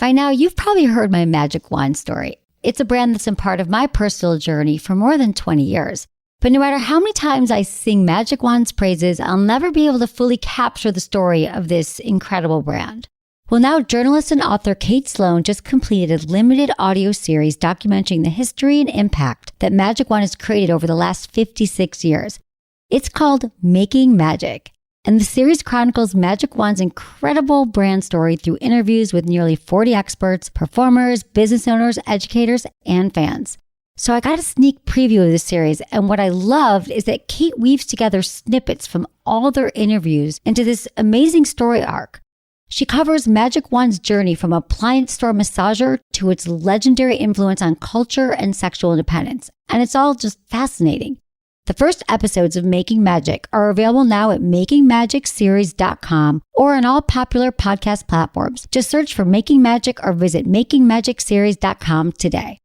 By now, you've probably heard my magic wand story. It's a brand that's been part of my personal journey for more than 20 years. But no matter how many times I sing Magic Wand's praises, I'll never be able to fully capture the story of this incredible brand. Well, now journalist and author Kate Sloan just completed a limited audio series documenting the history and impact that Magic Wand has created over the last 56 years. It's called Making Magic. And the series chronicles Magic Wand's incredible brand story through interviews with nearly 40 experts, performers, business owners, educators, and fans. So I got a sneak preview of this series, and what I loved is that Kate weaves together snippets from all their interviews into this amazing story arc. She covers Magic Wand's journey from appliance store massager to its legendary influence on culture and sexual independence, and it's all just fascinating. The first episodes of Making Magic are available now at makingmagicseries.com or on all popular podcast platforms. Just search for Making Magic or visit makingmagicseries.com today.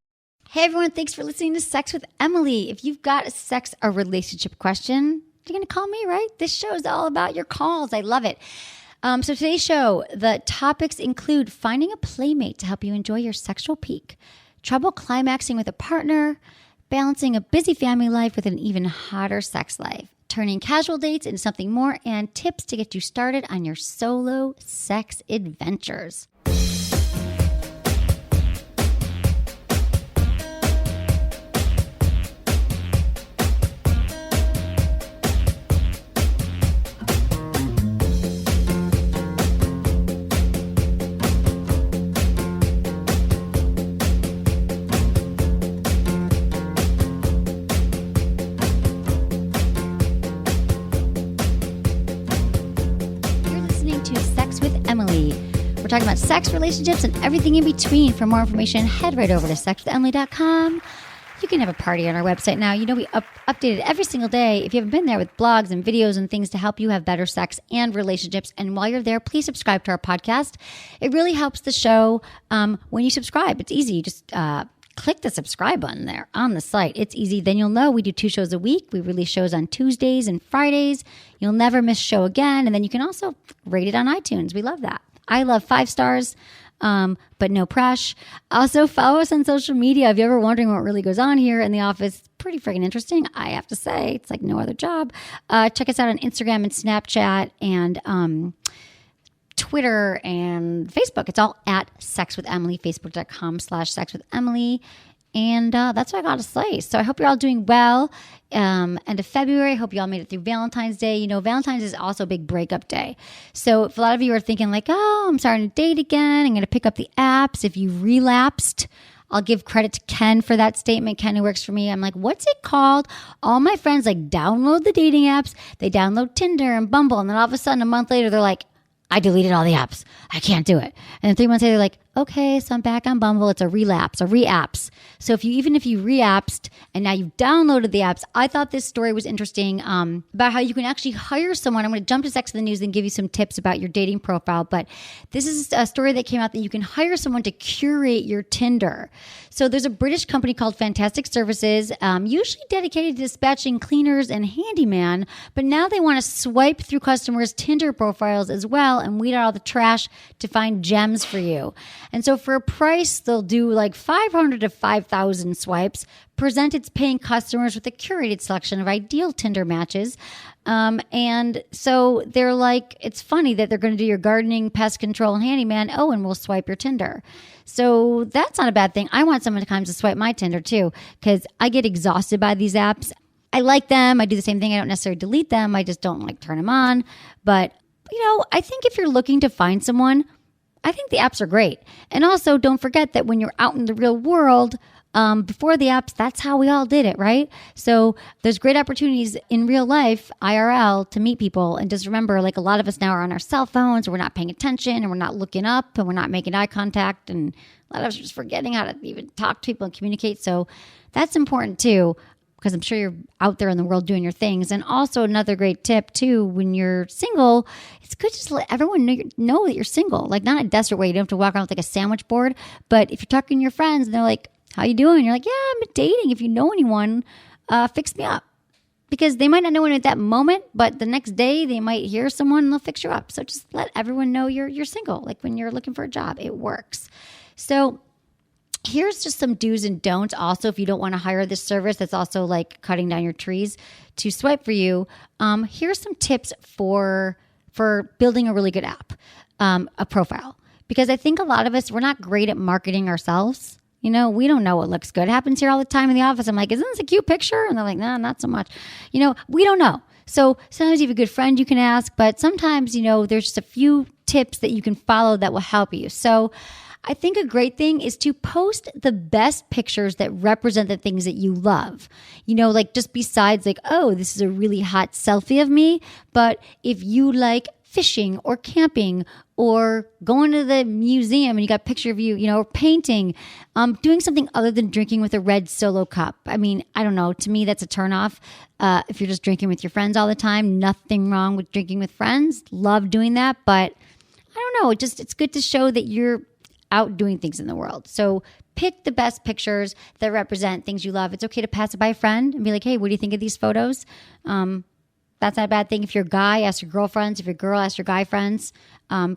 Hey everyone, thanks for listening to Sex with Emily. If you've got a sex or relationship question, you're going to call me, right? This show is all about your calls. I love it. So today's show, the topics include finding a playmate to help you enjoy your sexual peak, trouble climaxing with a partner, balancing a busy family life with an even hotter sex life, turning casual dates into something more, and tips to get you started on your solo sex adventures. We're talking about sex, relationships, and everything in between. For more information, head right over to sexwithemily.com. You can have a party on our website now. You know, we update it every single day. If you haven't been there, with blogs and videos and things to help you have better sex and relationships. And while you're there, please subscribe to our podcast. It really helps the show when you subscribe. It's easy. You just click the subscribe button there on the site. It's easy. Then you'll know we do 2 shows a week. We release shows on Tuesdays and Fridays. You'll never miss a show again. And then you can also rate it on iTunes. We love that. I love 5 stars, but no pressure. Also, follow us on social media. If you're ever wondering what really goes on here in the office, it's pretty freaking interesting, I have to say. It's like no other job. Check us out on Instagram and Snapchat and Twitter and Facebook. It's all at Sex with Emily, facebook.com/Sex with Emily. And that's what I got to say. So I hope you're all doing well. End of February. I hope you all made it through Valentine's Day. You know, Valentine's is also a big breakup day. So if a lot of you are thinking like, oh, I'm starting to date again, I'm going to pick up the apps. If you relapsed, I'll give credit to Ken for that statement. Ken, who works for me. I'm like, what's it called? All my friends like download the dating apps. They download Tinder and Bumble. And then all of a sudden, a month later, they're like, I deleted all the apps. I can't do it. And then 3 months later, they're like, okay, so I'm back on Bumble. It's a relapse, a re-apps. So even if you re-appsed and now you've downloaded the apps, I thought this story was interesting about how you can actually hire someone. I'm going to jump to Sex in the News and give you some tips about your dating profile. But this is a story that came out that you can hire someone to curate your Tinder. So there's a British company called Fantastic Services, usually dedicated to dispatching cleaners and handyman. But now they want to swipe through customers' Tinder profiles as well and weed out all the trash to find gems for you. And so for a price, they'll do like 500 to 5,000 swipes, present its paying customers with a curated selection of ideal Tinder matches. And so they're like, it's funny that they're going to do your gardening, pest control, and handyman. Oh, and we'll swipe your Tinder. So that's not a bad thing. I want someone to come to swipe my Tinder too, because I get exhausted by these apps. I like them. I do the same thing. I don't necessarily delete them. I just don't like turn them on. But, you know, I think if you're looking to find someone, I think the apps are great. And also don't forget that when you're out in the real world, before the apps, that's how we all did it, right? So there's great opportunities in real life, IRL, to meet people. And just remember, like a lot of us now are on our cell phones, and we're not paying attention, and we're not looking up, and we're not making eye contact. And a lot of us are just forgetting how to even talk to people and communicate. So that's important too, because I'm sure you're out there in the world doing your things. And also another great tip too, when you're single, it's good just to let everyone know that you're single. Like not in a desperate way. You don't have to walk around with like a sandwich board. But if you're talking to your friends and they're like, how you doing? You're like, yeah, I'm dating. If you know anyone, fix me up. because they might not know it at that moment, but the next day they might hear someone and they'll fix you up. So just let everyone know you're single. Like when you're looking for a job, it works. So here's just some do's and don'ts. Also, if you don't want to hire this service that's also like cutting down your trees to swipe for you, here's some tips for building a really good app, a profile. Because I think a lot of us, we're not great at marketing ourselves. We don't know what looks good. It happens here all the time in the office. I'm like, isn't this a cute picture? And they're like, nah, not so much. We don't know. So sometimes you have a good friend you can ask, but sometimes, there's just a few tips that you can follow that will help you. So I think a great thing is to post the best pictures that represent the things that you love. Like just besides like, oh, this is a really hot selfie of me. But if you like fishing or camping or going to the museum and you got a picture of you, or painting, doing something other than drinking with a red Solo cup. I mean, I don't know. To me, that's a turnoff. If you're just drinking with your friends all the time, nothing wrong with drinking with friends. Love doing that. But I don't know. It's good to show that you're out doing things in the world. So pick the best pictures that represent things you love. It's okay to pass it by a friend and be like, hey, what do you think of these photos? That's not a bad thing. If you're a guy, ask your girlfriends. If you're a girl, ask your guy friends.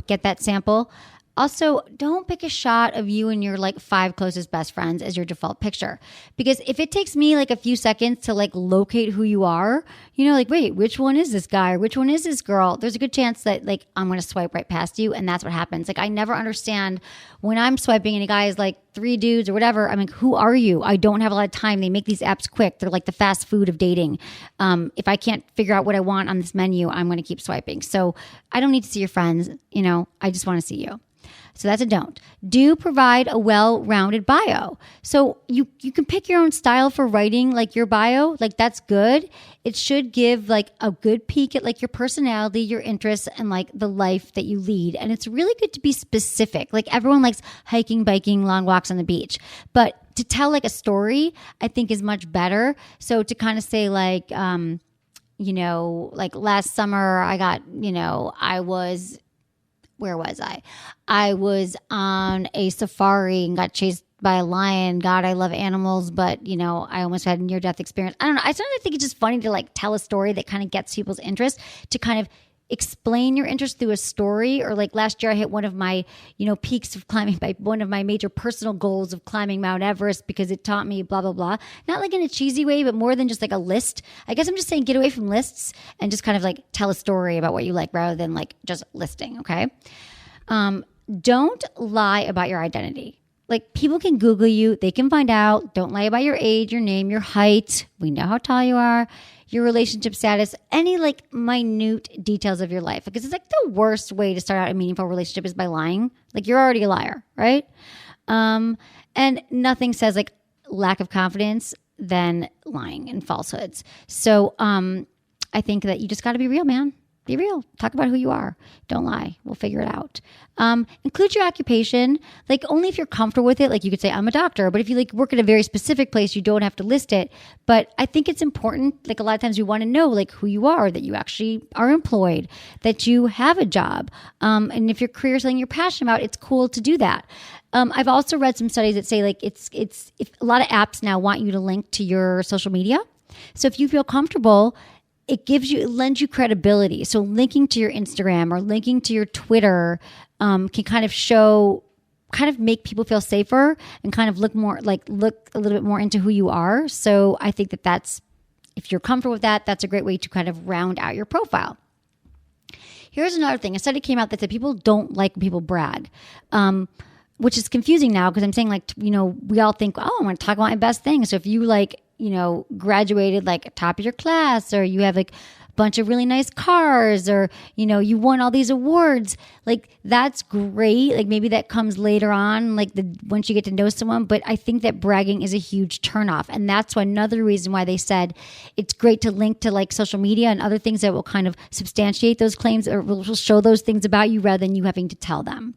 Get that sample. Also, don't pick a shot of you and your like 5 closest best friends as your default picture. Because if it takes me like a few seconds to like locate who you are, like, wait, which one is this guy or which one is this girl? There's a good chance that like I'm going to swipe right past you. And that's what happens. Like I never understand when I'm swiping and a guy is like 3 dudes or whatever. I'm like, who are you? I don't have a lot of time. They make these apps quick. They're like the fast food of dating. If I can't figure out what I want on this menu, I'm going to keep swiping. So I don't need to see your friends. I just want to see you. So that's a don't. Do provide a well-rounded bio. So you can pick your own style for writing like your bio. Like that's good. It should give like a good peek at like your personality, your interests, and like the life that you lead. And it's really good to be specific. Like everyone likes hiking, biking, long walks on the beach. But to tell like a story, I think is much better. So to kind of say like, like last summer I got, where was I? I was on a safari and got chased by a lion. God, I love animals, but I almost had a near-death experience. I don't know. I sometimes think it's just funny to like tell a story that kind of gets people's interest, to kind of explain your interest through a story. Or like last year I hit one of my, peaks of climbing, by one of my major personal goals of climbing Mount Everest, because it taught me blah, blah, blah. Not like in a cheesy way, but more than just like a list. I guess I'm just saying get away from lists and just kind of like tell a story about what you like rather than like just listing. Okay. Don't lie about your identity. Like people can Google you. They can find out. Don't lie about your age, your name, your height. We know how tall you are, your relationship status, any like minute details of your life. Because it's like the worst way to start out a meaningful relationship is by lying. Like you're already a liar, right? And nothing says like lack of confidence than lying and falsehoods. So I think that you just got to be real, man. Be real. Talk about who you are. Don't lie. We'll figure it out. Include your occupation. Like only if you're comfortable with it. Like you could say, I'm a doctor. But if you like work at a very specific place, you don't have to list it. But I think it's important. Like a lot of times we want to know like who you are, that you actually are employed, that you have a job. And if your career is something you're passionate about, it's cool to do that. I've also read some studies that say like it's if a lot of apps now want you to link to your social media. So if you feel comfortable, it lends you credibility. So linking to your Instagram or linking to your Twitter can kind of make people feel safer and kind of look a little bit more into who you are. So I think that's, if you're comfortable with that, that's a great way to kind of round out your profile. Here's another thing. A study came out that said people don't like when people brag, which is confusing now because I'm saying like, we all think, oh, I want to talk about my best thing. So if you like, graduated like top of your class, or you have like a bunch of really nice cars, or, you won all these awards, like that's great. Like maybe that comes later on, like once you get to know someone, but I think that bragging is a huge turnoff. And that's another reason why they said it's great to link to like social media and other things that will kind of substantiate those claims or will show those things about you rather than you having to tell them.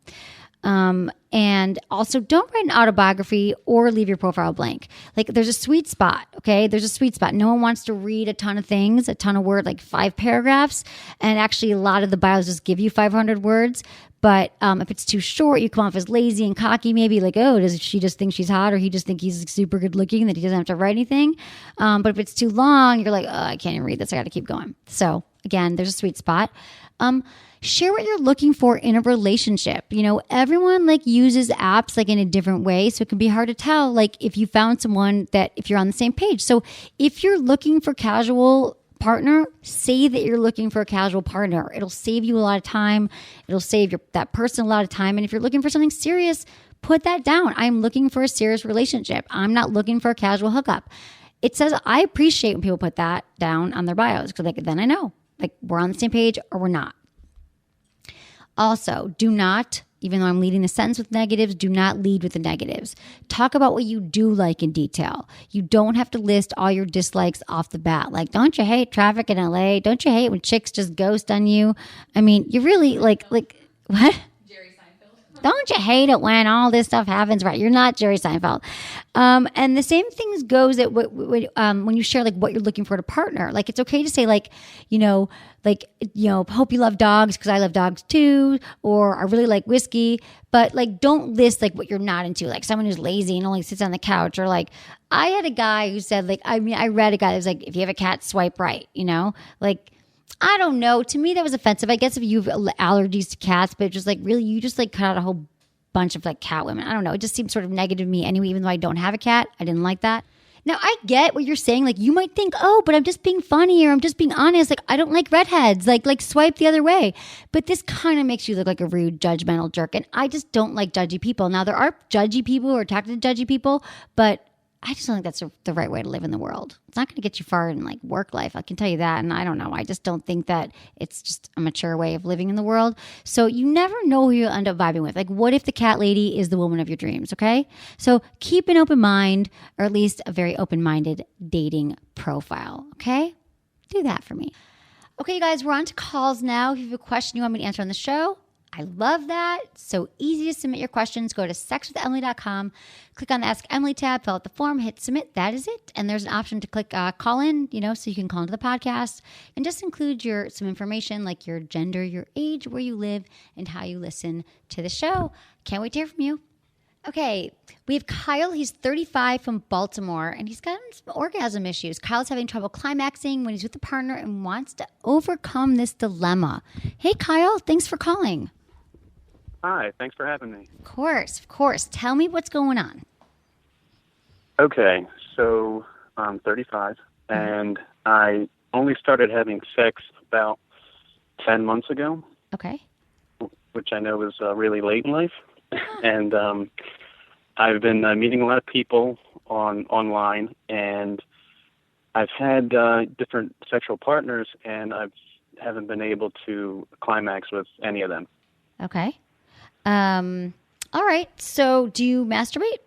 And also don't write an autobiography or leave your profile blank. Like there's a sweet spot. Okay. There's a sweet spot. No one wants to read a ton of things, a ton of words, like 5 paragraphs. And actually a lot of the bios just give you 500 words. But if it's too short, you come off as lazy and cocky, maybe like, oh, does she just think she's hot, or he just think he's super good looking that he doesn't have to write anything? But if it's too long, you're like, oh, I can't even read this. I got to keep going. So again, there's a sweet spot. Share what you're looking for in a relationship. Everyone like uses apps like in a different way. So it can be hard to tell like if you found someone that if you're on the same page. So if you're looking for casual partner, say that you're looking for a casual partner. It'll save you a lot of time. It'll save that person a lot of time. And if you're looking for something serious, put that down. I'm looking for a serious relationship. I'm not looking for a casual hookup. It says, I appreciate when people put that down on their bios because like, then I know like we're on the same page or we're not. Also, do not, even though I'm leading the sentence with negatives, do not lead with the negatives. Talk about what you do like in detail. You don't have to list all your dislikes off the bat. Like, don't you hate traffic in LA? Don't you hate when chicks just ghost on you? I mean, you really like what? Jerry Seinfeld. Don't you hate it when all this stuff happens? Right. You're not Jerry Seinfeld. And the same things goes that when you share like what you're looking for in a partner. Like, it's okay to say hope you love dogs because I love dogs too, or I really like whiskey, but like don't list like what you're not into, like someone who's lazy and only sits on the couch, or like I had a guy who said like, I read a guy that was like, if you have a cat, swipe right, like, I don't know. To me, that was offensive. I guess if you have allergies to cats, but just like really, you just like cut out a whole bunch of like cat women. I don't know. It just seemed sort of negative to me anyway, even though I don't have a cat. I didn't like that. Now, I get what you're saying. Like, you might think, oh, but I'm just being funny or I'm just being honest. Like, I don't like redheads. Like swipe the other way. But this kind of makes you look like a rude, judgmental jerk. And I just don't like judgy people. Now, there are judgy people who are attracted to judgy people, but I just don't think that's the right way to live in the world. It's not going to get you far in like work life. I can tell you that. And I don't know. I just don't think that it's just a mature way of living in the world. So you never know who you'll end up vibing with. Like, what if the cat lady is the woman of your dreams? Okay. So keep an open mind, or at least a very open-minded dating profile. Okay. Do that for me. Okay, you guys, we're on to calls now. If you have a question you want me to answer on the show, I love that. So easy to submit your questions. Go to sexwithemily.com, click on the Ask Emily tab, fill out the form, hit submit. That is it. And there's an option to click call in, so you can call into the podcast and just include some information like your gender, your age, where you live, and how you listen to the show. Can't wait to hear from you. Okay, we have Kyle. He's 35 from Baltimore, and he's got some orgasm issues. Kyle's having trouble climaxing when he's with a partner and wants to overcome this dilemma. Hey, Kyle, thanks for calling. Hi, thanks for having me. Of course. Tell me what's going on. Okay, so I'm 35, and I only started having sex about 10 months ago. Okay. Which I know is really late in life. And I've been meeting a lot of people online, and I've had different sexual partners, and I haven't been able to climax with any of them. Okay. All right. So do you masturbate?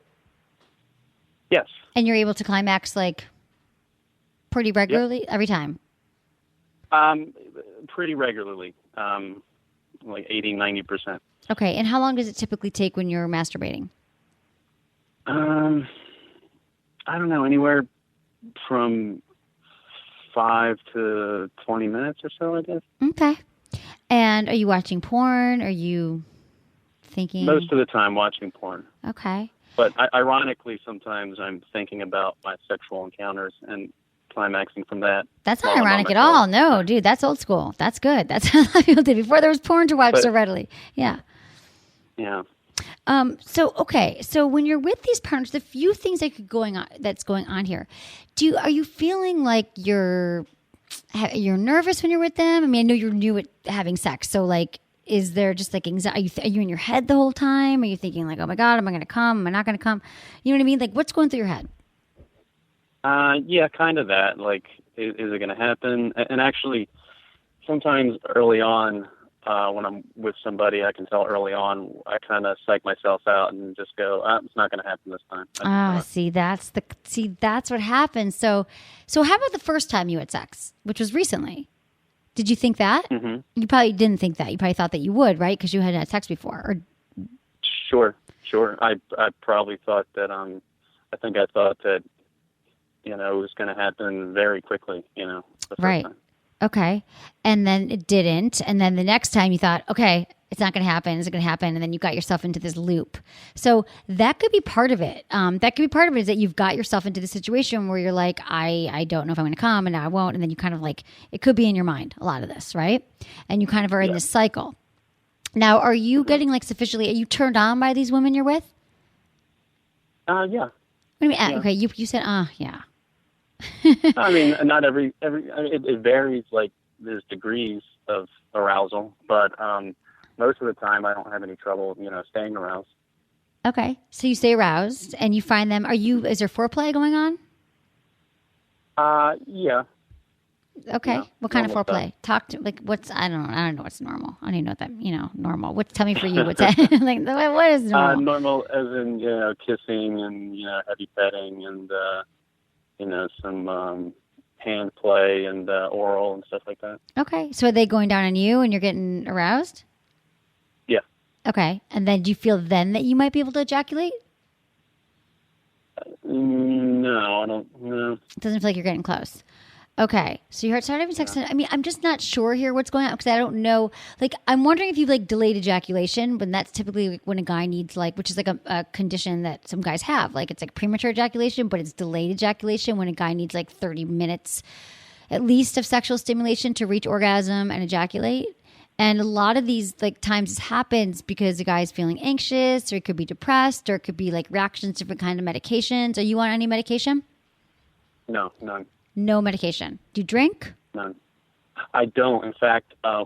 Yes. And you're able to climax like pretty regularly every time? Pretty regularly, like 80-90%. Okay. And how long does it typically take when you're masturbating? I don't know, anywhere from 5 to 20 minutes or so, I guess. Okay. And are you watching porn? Are you thinking? Most of the time watching porn. Okay. But ironically, sometimes I'm thinking about my sexual encounters and climaxing from that. That's not ironic at all. No, dude, that's old school. That's good. That's how a lot of people did before there was porn to watch so readily. Yeah. Yeah. So when you're with these partners, the few things that's going on here. Are you feeling like you're nervous when you're with them? I mean, I know you're new at having sex, so like, is there just like anxiety? Are you in your head the whole time? Are you thinking like, oh my God, am I going to come? Am I not going to come? You know what I mean? Like, what's going through your head? Yeah, kind of that. Like, is it going to happen? And actually, sometimes early on, when I'm with somebody, I can tell early on, I kind of psych myself out and just go, it's not going to happen this time. That's what happens. So how about the first time you had sex, which was recently? Did you think that? Mm-hmm. You probably didn't think that. You probably thought that you would, right? Because you hadn't had sex before. Or... Sure. I probably thought that, I thought that, it was going to happen very quickly, the first right. time. Okay. And then it didn't. And then the next time you thought, okay, it's not going to happen. Is it going to happen? And then you got yourself into this loop. So that could be part of it. That could be part of it is that you've got yourself into the situation where you're like, I don't know if I'm going to come and now I won't. And then you kind of like, it could be in your mind, a lot of this, right? And you kind of are in this cycle. Now, are you getting like sufficiently, are you turned on by these women you're with? Yeah. What do you mean? Yeah. Okay. You said, yeah. I mean, not every it varies. Like there's degrees of arousal, but most of the time I don't have any trouble, staying aroused. Okay. So you stay aroused and you find them. Is there foreplay going on? Yeah. Okay. Yeah, What kind of normal foreplay? stuff. Talk to I don't know what's normal. I don't even know what that, normal. Tell me for you, what's that? Like, what is normal? Normal as in, kissing and, heavy petting and, some hand play and oral and stuff like that. Okay. So are they going down on you and you're getting aroused? Yeah. Okay. And then do you feel then that you might be able to ejaculate? No, I don't. No. It doesn't feel like you're getting close. Okay. So you started having sex. I mean, I'm just not sure here what's going on because I don't know. Like, I'm wondering if you've like delayed ejaculation, when that's typically like, when a guy needs which is like a condition that some guys have. Like, it's like premature ejaculation, but it's delayed ejaculation when a guy needs like 30 minutes at least of sexual stimulation to reach orgasm and ejaculate. And a lot of these like times this happens because the guy is feeling anxious, or it could be depressed, or it could be like reactions to different kind of medications. Are you on any medication? No, none. No medication. Do you drink? None. I don't. In fact, I'll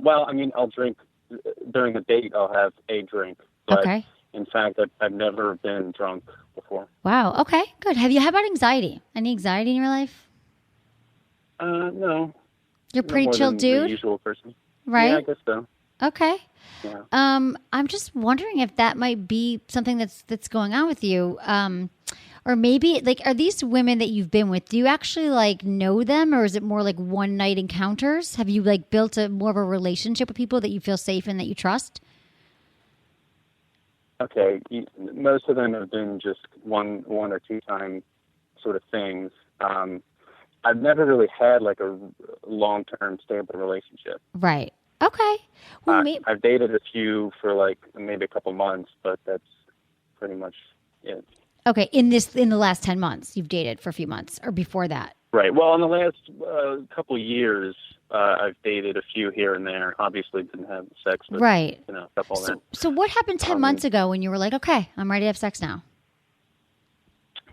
drink during the date. I'll have a drink. But Okay. In fact, I've never been drunk before. Wow. Okay. Good. How about anxiety? Any anxiety in your life? No. You're a pretty more chill than dude, the usual person. right? Yeah, I guess so. Okay. Yeah. I'm just wondering if that might be something that's going on with you. Or maybe like, are these women that you've been with, do you actually like know them, or is it more like one night encounters? Have you like built more of a relationship with people that you feel safe in, that you trust? Okay. Most of them have been just one or two time sort of things. I've never really had like a long-term stable relationship. Right. Okay. Well, I've dated a few for like maybe a couple months, but that's pretty much it. okay. In the last 10 months, you've dated for a few months, or before that? Right. Well, in the last couple of years, I've dated a few here and there. Obviously, didn't have sex with Right. a couple of them. So what happened 10 months ago when you were like, okay, I'm ready to have sex now?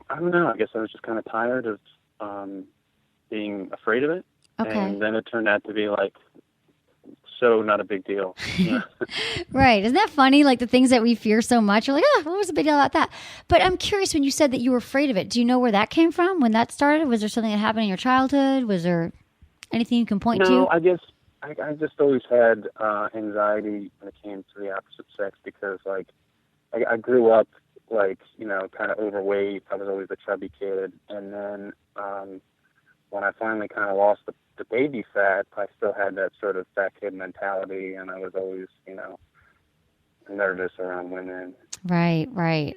I don't know. I guess I was just kind of tired of being afraid of it. Okay. And then it turned out to be like so not a big deal. Yeah. Right. Isn't that funny? Like the things that we fear so much, you're like, what was the big deal about that? But I'm curious, when you said that you were afraid of it, do you know where that came from? When that started? Was there something that happened in your childhood? Was there anything you can point to? No, I guess I just always had anxiety when it came to the opposite sex because like I grew up like, kind of overweight. I was always a chubby kid. And then when I finally kind of lost the baby fat, I still had that sort of fat kid mentality, and I was always, nervous around women. Right.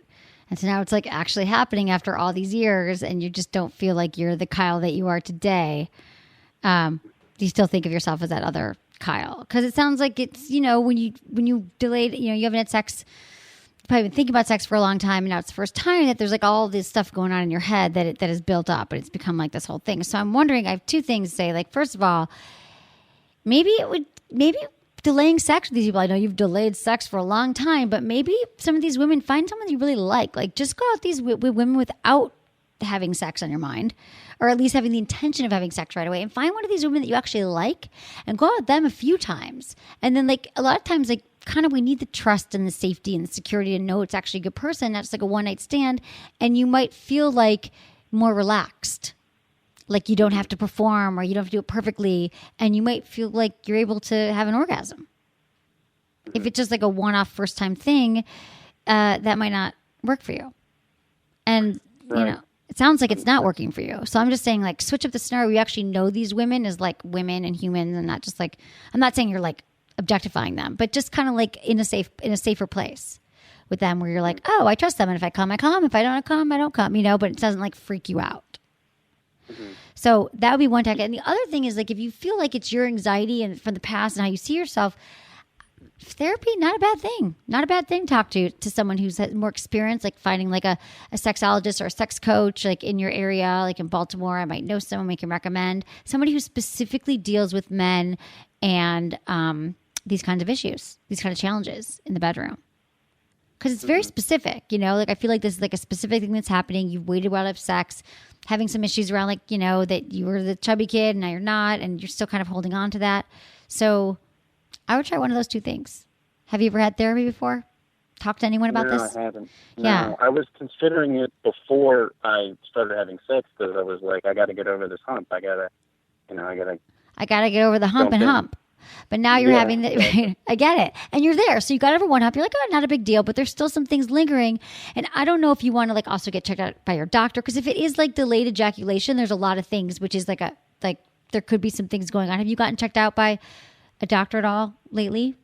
And so now it's like actually happening after all these years, and you just don't feel like you're the Kyle that you are today. Do you still think of yourself as that other Kyle? Because it sounds like it's, when you delayed, you haven't had sex, probably been thinking about sex for a long time, and now it's the first time that there's like all this stuff going on in your head that is built up, and it's become like this whole thing. So I'm wondering, I have two things to say. Like, first of all, maybe delaying sex with these people. I know you've delayed sex for a long time, but maybe some of these women, find someone you really like. Like, just go out with women without having sex on your mind, or at least having the intention of having sex right away, and find one of these women that you actually like and go out with them a few times. And then like a lot of times, like, kind of we need the trust and the safety and the security to know it's actually a good person, not just like a one night stand. And you might feel like more relaxed, like you don't have to perform or you don't have to do it perfectly. And you might feel like you're able to have an orgasm. If it's just like a one-off first time thing, that might not work for you. And, it sounds like it's not working for you. So I'm just saying, like, switch up the scenario. You actually know these women as like women and humans, and not just like, I'm not saying you're like objectifying them, but just kind of like in a safer place with them, where you're like, oh, I trust them, and if I come, I come. If I don't come, I don't come. But it doesn't like freak you out. Mm-hmm. So that would be one tactic. And the other thing is like, if you feel like it's your anxiety and from the past and how you see yourself, therapy, not a bad thing. Not a bad thing to talk to someone who's had more experience, like finding like a sexologist or a sex coach, like in your area, like in Baltimore. I might know someone we can recommend. Somebody who specifically deals with men and these kinds of issues, these kind of challenges in the bedroom. Because it's very specific, you know, like I feel like this is like a specific thing that's happening. You've waited a while to have sex, having some issues around like, you know, that you were the chubby kid and now you're not, and you're still kind of holding on to that. So I would try one of those two things. Have you ever had therapy before? Talked to anyone about this? No, I haven't. Yeah. No, I was considering it before I started having sex because I was like, I got to get over this hump. I got to get over the hump and hump. But now you're having the, right, I get it. And you're there. So you got over one hump. You're like, oh, not a big deal. But there's still some things lingering. And I don't know if you want to like also get checked out by your doctor. Because if it is like delayed ejaculation, there's a lot of things, which is like there could be some things going on. Have you gotten checked out by a doctor at all lately?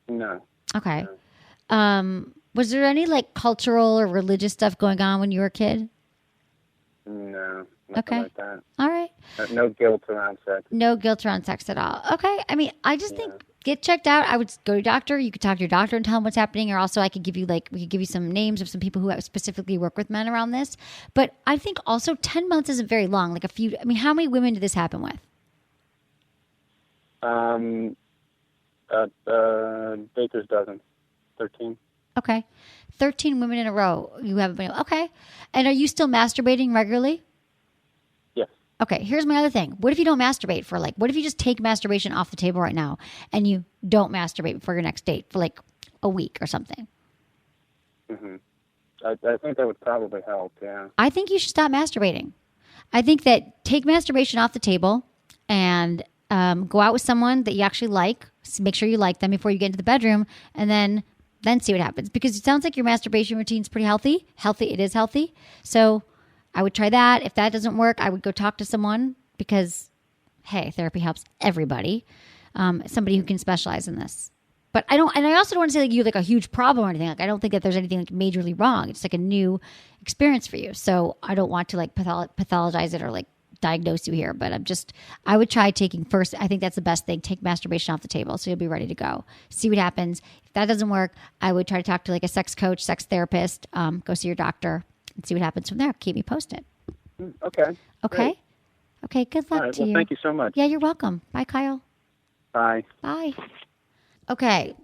No. Okay. Was there any like cultural or religious stuff going on when you were a kid? No. Nothing like that. All right. No guilt around sex. No guilt around sex at all. Okay. I mean, I just think get checked out. I would go to your doctor. You could talk to your doctor and tell him what's happening. Or also we could give you some names of some people who specifically work with men around this. But I think also 10 months isn't very long. Like how many women did this happen with? Baker's dozen. 13. Okay. 13 women in a row. You haven't been, okay. And are you still masturbating regularly? Yes. Okay, here's my other thing. What if you don't masturbate for what if you just take masturbation off the table right now and you don't masturbate before your next date for like a week or something? Mm-hmm. I think that would probably help, yeah. I think you should stop masturbating. I think that take masturbation off the table and go out with someone that you actually like. Make sure you like them before you get into the bedroom and then see what happens. Because it sounds like your masturbation routine is pretty healthy. It is healthy. So I would try that. If that doesn't work, I would go talk to someone because, hey, therapy helps everybody. Somebody who can specialize in this. But I also don't want to say like you have like a huge problem or anything. Like I don't think that there's anything like majorly wrong. It's like a new experience for you. So I don't want to like pathologize it or like diagnose you here. But I would try taking first. I think that's the best thing. Take masturbation off the table so you'll be ready to go. See what happens. If that doesn't work, I would try to talk to like a sex coach, sex therapist. Go see your doctor. And see what happens from there. Keep me posted. Okay. Okay. Okay. Good luck to you. Thank you so much. Yeah, you're welcome. Bye, Kyle. Bye. Bye. Okay.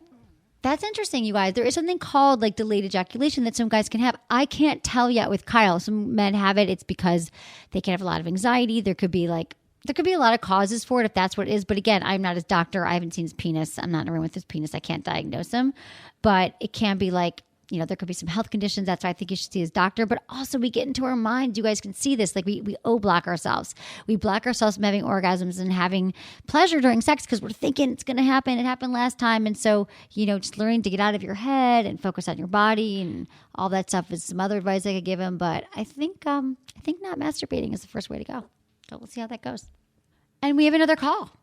That's interesting, you guys. There is something called like delayed ejaculation that some guys can have. I can't tell yet with Kyle. Some men have it. It's because they can have a lot of anxiety. There could be a lot of causes for it if that's what it is. But again, I'm not his doctor. I haven't seen his penis. I'm not in a room with his penis. I can't diagnose him. But it can be like, there could be some health conditions. That's why I think you should see his doctor. But also we get into our minds. You guys can see this. Like we block ourselves. We block ourselves from having orgasms and having pleasure during sex because we're thinking it's going to happen. It happened last time. And so, just learning to get out of your head and focus on your body and all that stuff is some other advice I could give him. But I think not masturbating is the first way to go. So we'll see how that goes. And we have another call.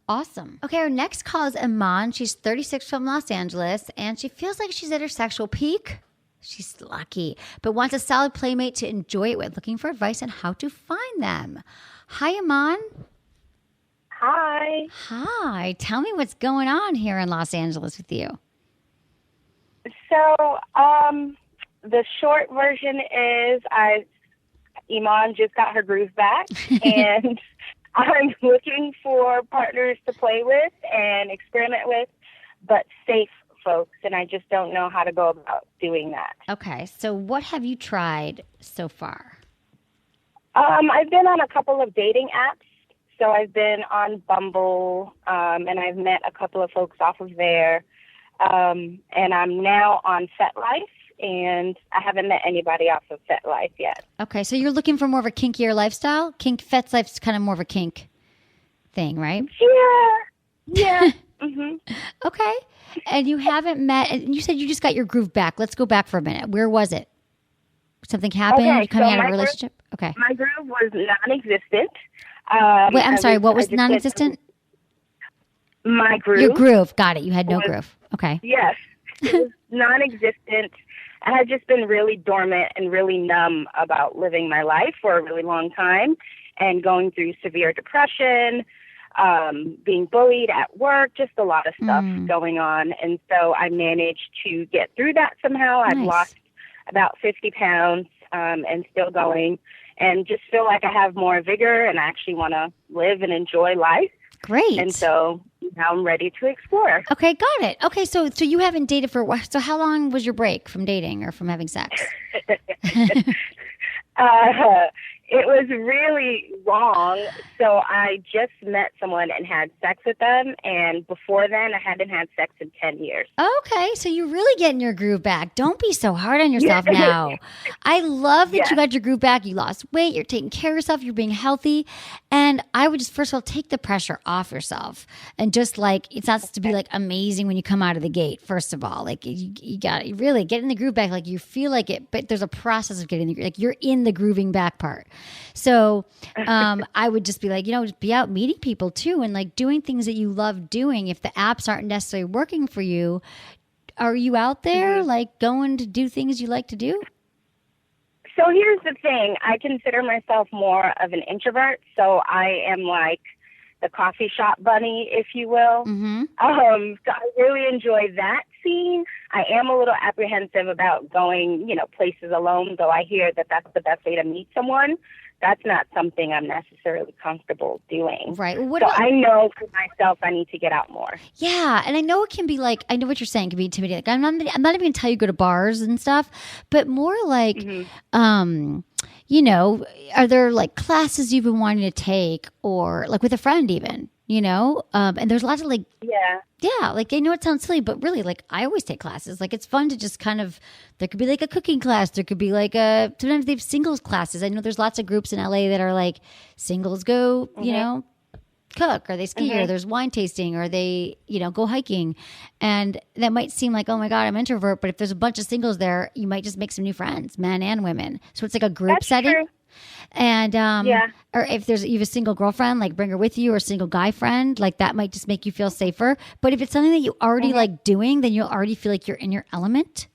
Awesome. Okay, our next call is Iman. She's 36 from Los Angeles, and she feels like she's at her sexual peak. She's lucky, but wants a solid playmate to enjoy it with, looking for advice on how to find them. Hi, Iman. Hi. Hi. Tell me what's going on here in Los Angeles with you. So, the short version is Iman just got her groove back, and I'm looking for partners to play with and experiment with, but safe folks, and I just don't know how to go about doing that. Okay, so what have you tried so far? I've been on a couple of dating apps. So I've been on Bumble, and I've met a couple of folks off of there, and I'm now on FetLife. And I haven't met anybody off of FetLife yet. Okay, so you're looking for more of a kinkier lifestyle? FetLife's kind of more of a kink thing, right? Yeah. Mm-hmm. Okay, and you haven't met, and you said you just got your groove back. Let's go back for a minute. Where was it? Something happened? Coming out of a relationship? Okay. My groove was non-existent. Wait, I'm sorry, what was non-existent? My groove. Your groove, got it. You had no groove. Okay. Yes, it was non-existent. I had just been really dormant and really numb about living my life for a really long time. and going through severe depression, being bullied at work, just a lot of stuff going on. And so I managed to get through that somehow. I've lost about 50 pounds and still going, and just feel like I have more vigor and I actually want to live and enjoy life. Great. And so now I'm ready to explore. Okay, got it. Okay, so you haven't dated for what? So how long was your break from dating or from having sex? It was really long. So I just met someone and had sex with them. And before then, I hadn't had sex in 10 years. Okay, so you're really getting your groove back. Don't be so hard on yourself now. I love that you got your groove back. You lost weight. You're taking care of yourself. You're being healthy. And I would just, first of all, take the pressure off yourself. And just like, it's not to be like amazing when you come out of the gate, first of all. Like, you got to really get in the groove back. Like, you feel like it, but there's a process of getting the groove. Like, you're in the grooving back part. So I would just be like, just be out meeting people too, and like doing things that you love doing. If the apps aren't necessarily working for you, are you out there like going to do things you like to do? So here's the thing. I consider myself more of an introvert. So I am like the coffee shop bunny, if you will. So I really enjoy that scene. I am a little apprehensive about going, places alone, though I hear that that's the best way to meet someone. That's not something I'm necessarily comfortable doing. Right. I know for myself I need to get out more. Yeah. And I know it can be like, I know what you're saying, it can be intimidating. Like, I'm not even going to tell you to go to bars and stuff, but more like, are there like classes you've been wanting to take, or like with a friend even, and there's lots of like, like, I know it sounds silly, but really, like, I always take classes. Like, it's fun to just kind of, there could be like a cooking class. There could be like sometimes they have singles classes. I know there's lots of groups in LA that are like singles go, cook, or they ski, or there's wine tasting, or they, go hiking. And that might seem like, oh my God, I'm an introvert. But if there's a bunch of singles there, you might just make some new friends, men and women. So it's like a group setting. True. And, or if you have a single girlfriend, like bring her with you, or a single guy friend, like that might just make you feel safer. But if it's something that you already like doing, then you'll already feel like you're in your element.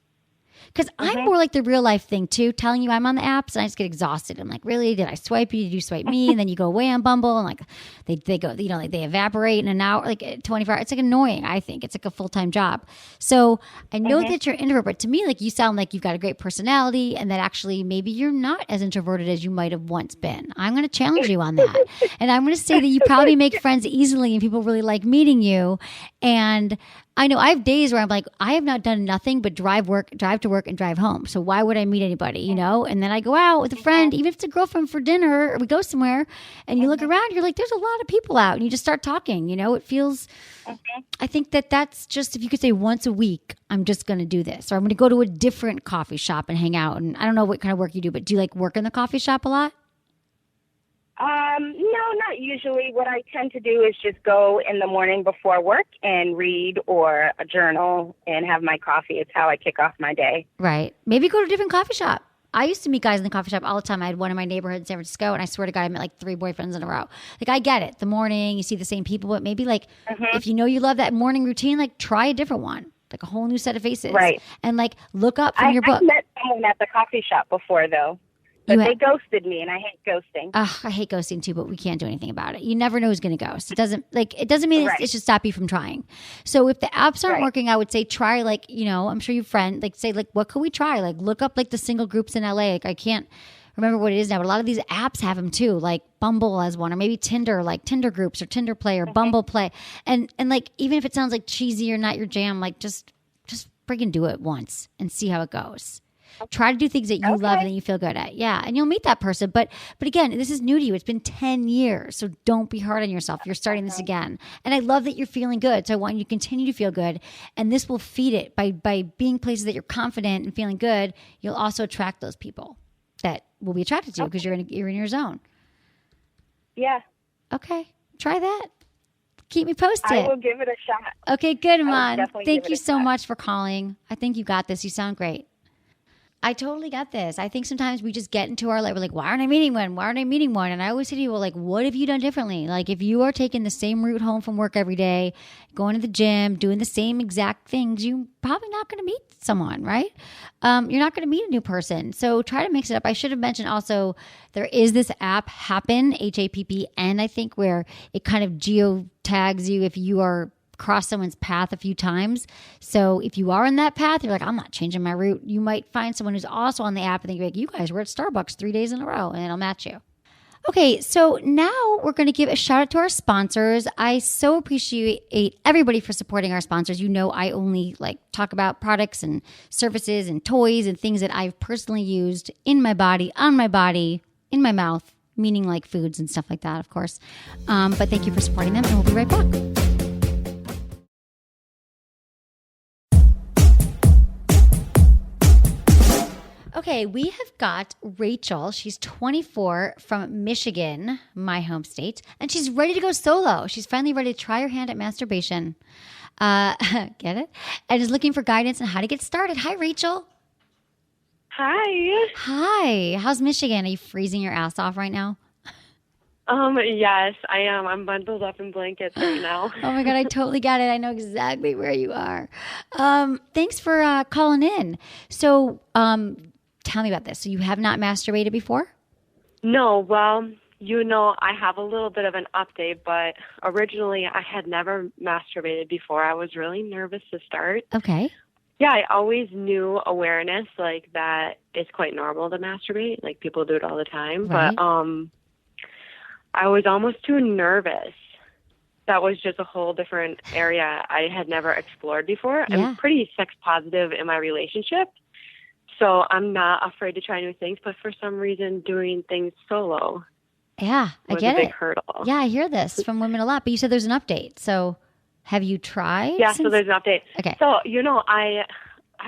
Because I'm more like the real life thing too, telling you I'm on the apps and I just get exhausted. I'm like, really? Did I swipe you? Did you swipe me? And then you go away on Bumble and like they go, like they evaporate in an hour, like 24 hours. It's like annoying, I think. It's like a full-time job. So I know that you're introvert, but to me, like you sound like you've got a great personality, and that actually maybe you're not as introverted as you might have once been. I'm going to challenge you on that. And I'm going to say that you probably make friends easily and people really like meeting you. And I know I have days where I'm like, I have not done nothing but drive to work and drive home. So why would I meet anybody, And then I go out with a friend, even if it's a girlfriend for dinner, or we go somewhere and you look around, you're like, there's a lot of people out, and you just start talking, it feels, I think that's just, if you could say once a week, I'm just going to do this, or I'm going to go to a different coffee shop and hang out. And I don't know what kind of work you do, but do you like work in the coffee shop a lot? No, not usually. What I tend to do is just go in the morning before work and read, or a journal, and have my coffee. It's how I kick off my day. Right. Maybe go to a different coffee shop. I used to meet guys in the coffee shop all the time. I had one in my neighborhood in San Francisco, and I swear to God, I met like 3 boyfriends in a row. Like, I get it. The morning, you see the same people, but maybe like if you love that morning routine, like try a different one, like a whole new set of faces. Right. And like look up from your book. I met someone at the coffee shop before, though. But they ghosted me, and I hate ghosting. I hate ghosting too, but we can't do anything about it. You never know who's going to ghost. It doesn't mean it should stop you from trying. So if the apps aren't working, I would say try, like, I'm sure your friend, like, say, like, what could we try? Like, look up like the single groups in LA. Like, I can't remember what it is now, but a lot of these apps have them too. Like Bumble has one, or maybe Tinder, like Tinder groups, or Tinder Play, or Bumble Play. And like, even if it sounds like cheesy or not your jam, like just freaking do it once and see how it goes. Try to do things that you love and that you feel good at. Yeah. And you'll meet that person. But again, this is new to you. It's been 10 years. So don't be hard on yourself. You're starting this again. And I love that you're feeling good. So I want you to continue to feel good. And this will feed it by being places that you're confident and feeling good. You'll also attract those people that will be attracted to you because you're in your zone. Yeah. Okay. Try that. Keep me posted. I will give it a shot. Okay, good, Iman. Thank you so much for calling. I think you got this. You sound great. I totally get this. I think sometimes we just get into our life. We're like, why aren't I meeting one? Why aren't I meeting one? And I always say to people, like, what have you done differently? Like, if you are taking the same route home from work every day, going to the gym, doing the same exact things, you're probably not going to meet someone, right? You're not going to meet a new person. So try to mix it up. I should have mentioned also, there is this app, Happen, Happn, I think, where it kind of geotags you if you are cross someone's path a few times. So if you are in that path, you're like, I'm not changing my route. You might find someone who's also on the app and think, like, you guys were at Starbucks 3 days in a row, and it'll match you. Okay, so now we're going to give a shout out to our sponsors. I so appreciate everybody for supporting our sponsors. You know, I only talk about products and services and toys and things that I've personally used in my body, on my body, in my mouth, meaning like foods and stuff like that, of course. But thank you for supporting them, and we'll be right back. Okay, we have got Rachel. She's 24 from Michigan, my home state, and she's ready to go solo. She's finally ready to try her hand at masturbation. Get it? And is looking for guidance on how to get started. Hi, Rachel. Hi. Hi. How's Michigan? Are you freezing your ass off right now? Yes, I am. I'm bundled up in blankets right now. Oh my God, I totally got it. I know exactly where you are. Thanks for calling in. So, tell me about this. So you have not masturbated before? No, well, I have a little bit of an update, but originally I had never masturbated before. I was really nervous to start. Okay. Yeah, I always knew awareness, that it's quite normal to masturbate. Like, people do it all the time. Right. But I was almost too nervous. That was just a whole different area I had never explored before. Yeah. I'm pretty sex positive in my relationship. So I'm not afraid to try new things, but for some reason, doing things solo Yeah, I was get a big it. hurdle. Yeah, I hear this from women a lot, but you said there's an update. So have you tried? Yeah, so there's an update. Okay. So, I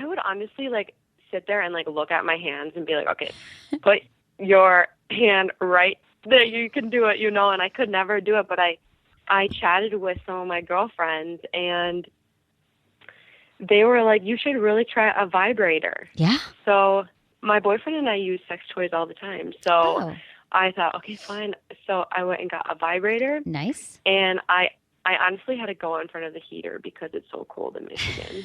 would honestly sit there and look at my hands and be like, okay, put your hand right there. You can do it, and I could never do it. But I chatted with some of my girlfriends, and they were like, you should really try a vibrator. Yeah. So my boyfriend and I use sex toys all the time. So I thought, okay, fine. So I went and got a vibrator. Nice. And I honestly had to go in front of the heater because it's so cold in Michigan.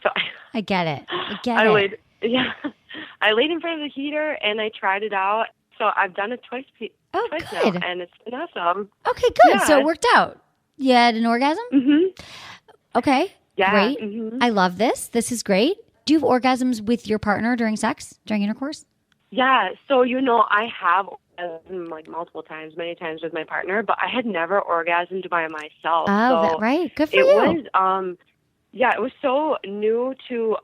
So I get it. I laid in front of the heater and I tried it out. So I've done it twice now, and it's been awesome. Okay, good. Yeah. So it worked out. You had an orgasm? Mm-hmm. Okay. Yeah. Great. Mm-hmm. I love this. This is great. Do you have orgasms with your partner during sex, during intercourse? Yeah. So, I have orgasmed multiple times, many times with my partner, but I had never orgasmed by myself. Oh, so right. Good for it you. was, it was so new to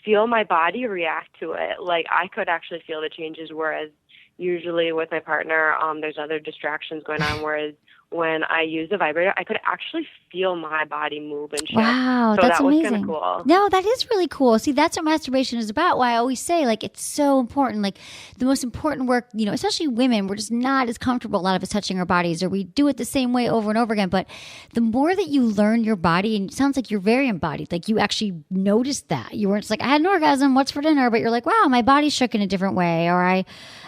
feel my body react to it. I could actually feel the changes, whereas usually with my partner, there's other distractions going on, whereas when I use the vibrator, I could actually feel my body move and shit. Wow, so that's that was amazing. kind of cool. No, that is really cool. See, that's what masturbation is about. Why I always say, it's so important. The most important work, especially women, we're just not as comfortable, a lot of us, touching our bodies, or we do it the same way over and over again. But the more that you learn your body, and it sounds like you're very embodied, you actually noticed that. You weren't just I had an orgasm, what's for dinner? But you're like, wow, my body shook in a different way. Or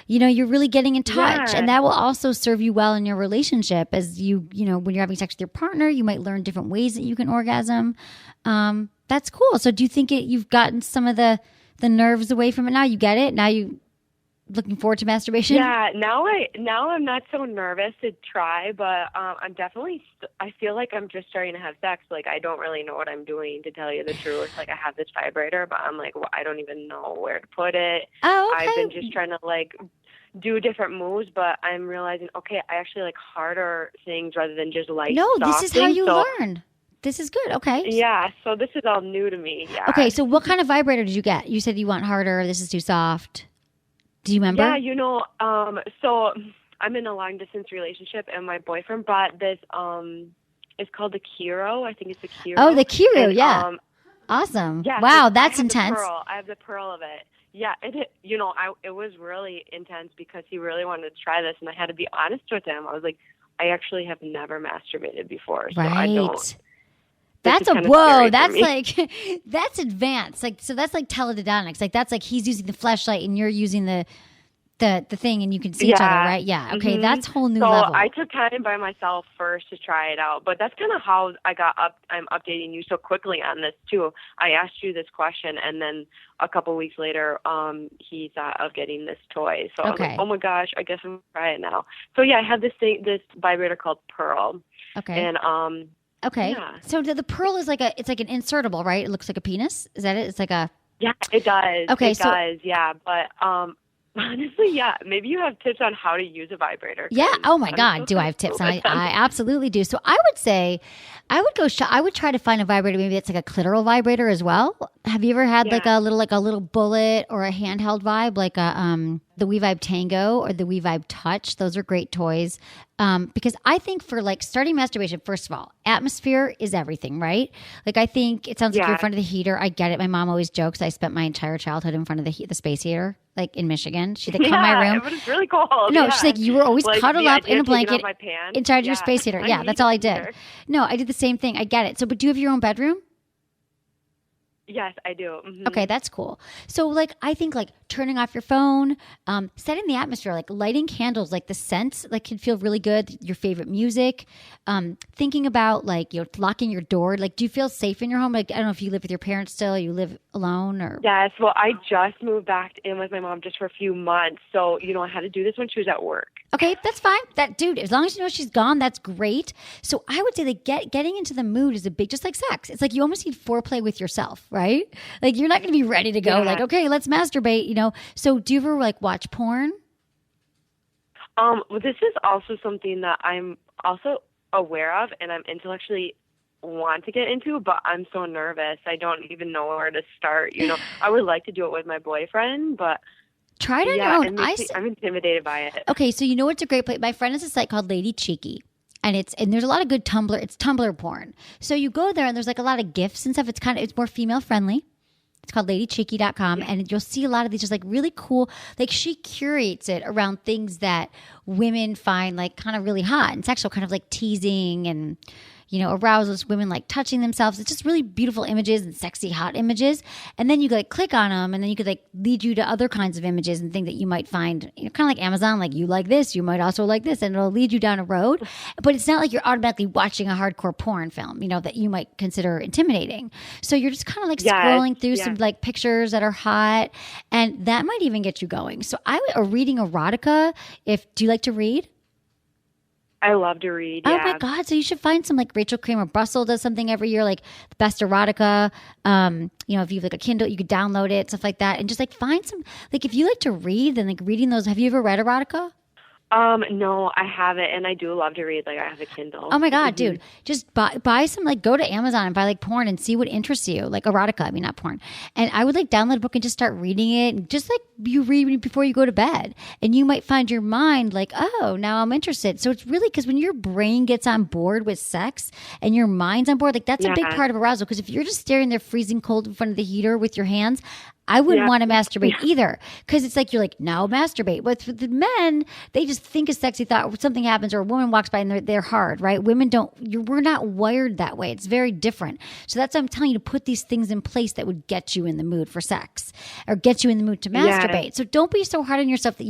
you're really getting in touch. Yeah. And that will also serve you well in your relationship as when you're having sex with your partner, you might learn different ways that you can orgasm. That's cool. So do you think you've gotten some of the nerves away from it now? You get it? Now you looking forward to masturbation? Yeah, now I'm not so nervous to try, but I'm definitely, I feel like I'm just starting to have sex. I don't really know what I'm doing, to tell you the truth. I have this vibrator, but I'm I don't even know where to put it. Oh, okay. I've been just trying to do different moves, but I'm realizing, okay, I actually like harder things rather than just No, this is how you learn. This is good. Okay. Yeah, so this is all new to me. Yeah. Okay, so what kind of vibrator did you get? You said you want harder, this is too soft. Do you remember? Yeah, so I'm in a long distance relationship, and my boyfriend bought this, it's called the Kiro. I think it's the Kiro. Oh, the Kiro, and, yeah. Awesome. Yeah, wow, so that's I have intense. I have the pearl of it. Yeah, it was really intense because he really wanted to try this, and I had to be honest with him. I was like, I actually have never masturbated before, so right. I don't. That's a kind of whoa. scary for That's me. like that's advanced. Like so, that's like teledildonics. Like that's like he's using the flashlight and you're using the thing, and you can see each other, right? Yeah. Okay, that's whole new so level. I took time by myself first to try it out, but that's kind of how I got up. I'm updating you so quickly on this too. I asked you this question, and then a couple weeks later, he thought of getting this toy. So I was like, oh my gosh, I guess I'm gonna try it now. So yeah, I have this vibrator called Pearl. Okay. And okay. Yeah. So the Pearl is like it's like an insertable, right? It looks like a penis. Is that it? It's like a. Yeah, it does. Okay. It does. Yeah, but honestly, yeah. Maybe you have tips on how to use a vibrator. Yeah. Oh my God. Do I have tips? I absolutely do. So I would say, I would try to find a vibrator. Maybe it's like a clitoral vibrator as well. Have you ever had like a little bullet or a handheld vibe, like the WeVibe Tango or the WeVibe Touch? Those are great toys. Because I think for like starting masturbation, first of all, atmosphere is everything, right? Like I think it sounds like you're in front of the heater. I get it. My mom always jokes I spent my entire childhood in front of the space heater, like in Michigan. She'd like come in my room. It was really cold. No, she's like, you were always like, cuddled up in a blanket in charge of your space heater. I Yeah, that's all I did. No, I did the same thing. I get it. So, but do you have your own bedroom? Yes, I do. Mm-hmm. Okay, that's cool. So, like, I think like turning off your phone, setting the atmosphere, like lighting candles, like the scents, like can feel really good. Your favorite music, thinking about like locking your door. Like, do you feel safe in your home? Like, I don't know if you live with your parents still, or you live alone, or yes. Well, I just moved back in with my mom just for a few months, so I had to do this when she was at work. Okay, that's fine. That dude, as long as you know she's gone, that's great. So I would say that getting into the mood is a big, just like sex. It's like you almost need foreplay with yourself, right? Like you're not going to be ready to go. Like, okay, let's masturbate. So do you ever like watch porn? Well, this is also something that I'm also aware of, and I'm intellectually want to get into, but I'm so nervous. I don't even know where to start. I would like to do it with my boyfriend, but. Try it on your own. I'm intimidated by it. Okay, so what's a great place? My friend has a site called Lady Cheeky. And there's a lot of good Tumblr. It's Tumblr porn. So you go there and there's like a lot of GIFs and stuff. It's more female friendly. It's called ladycheeky.com. And you'll see a lot of these just like really cool, like she curates it around things that women find like kind of really hot and sexual, kind of like teasing and, arousals, women like touching themselves. It's just really beautiful images and sexy, hot images. And then you like click on them and then you could like lead you to other kinds of images and things that you might find, kind of like Amazon, like you like this, you might also like this, and it'll lead you down a road. But it's not like you're automatically watching a hardcore porn film, that you might consider intimidating. So you're just kind of like scrolling through some like pictures that are hot, and that might even get you going. So reading erotica. Do you like to read? I love to read. Oh my God. So you should find some like Rachel Kramer Brussel does something every year, like the best erotica. If you have like a Kindle, you could download it, stuff like that. And just like find some, like if you like to read, then like reading those, have you ever read erotica? No, I haven't, and I do love to read. Like I have a Kindle. Oh my God, dude! Just buy some. Like go to Amazon and buy like porn and see what interests you, like erotica. I mean, not porn. And I would like download a book and just start reading it. And just like you read before you go to bed, and you might find your mind like, oh, now I'm interested. So it's really because when your brain gets on board with sex and your mind's on board, like that's a big part of arousal. Because if you're just staring there freezing cold in front of the heater with your hands, I wouldn't want to masturbate either, because it's like you're like, now masturbate. But for the men, they just think a sexy thought, something happens, or a woman walks by and they're hard, right? Women we're not wired that way. It's very different. So that's why I'm telling you to put these things in place that would get you in the mood for sex or get you in the mood to masturbate. So don't be so hard on yourself that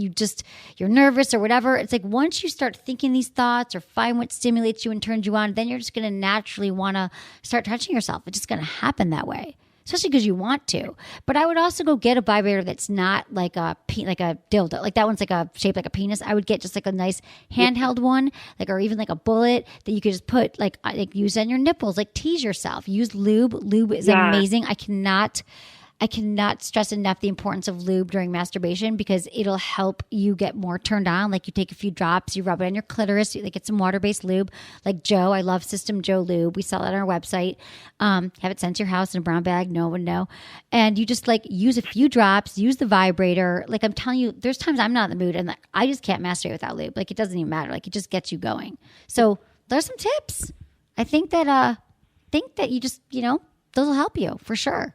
you're nervous or whatever. It's like once you start thinking these thoughts or find what stimulates you and turns you on, then you're just going to naturally want to start touching yourself. It's just going to happen that way. Especially because you want to. But I would also go get a vibrator that's not like a dildo. Like that one's like shaped like a penis. I would get just like a nice handheld one, or even like a bullet that you could just put like use on your nipples, like tease yourself. Use lube. Lube is amazing. I cannot stress enough the importance of lube during masturbation, because it'll help you get more turned on. Like you take a few drops, you rub it on your clitoris, you get some water-based lube. Like Joe, I love System Joe lube. We sell it on our website. Have it sent to your house in a brown bag. No one would know. And you just use a few drops, use the vibrator. Like I'm telling you, there's times I'm not in the mood and I just can't masturbate without lube. Like it doesn't even matter. Like it just gets you going. So there's some tips. I think that you just, those will help you for sure.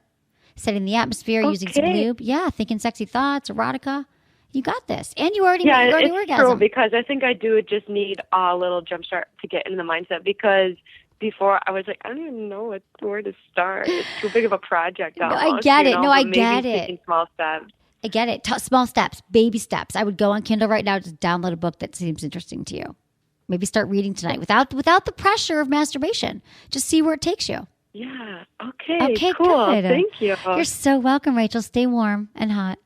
Setting the atmosphere, using some lube. Yeah, thinking sexy thoughts, erotica. You got this. And you already orgasm. True, because I think I do just need a little jump start to get into the mindset, because before I was like, I don't even know where to start. It's too big of a project No, almost. I get it. You know? No, I But get maybe it. taking small steps. I get it. Small steps, baby steps. I would go on Kindle right now, just download a book that seems interesting to you. Maybe start reading tonight without the pressure of masturbation. Just see where it takes you. Yeah. Okay, cool. Good. Thank you. You're so welcome, Rachel. Stay warm and hot.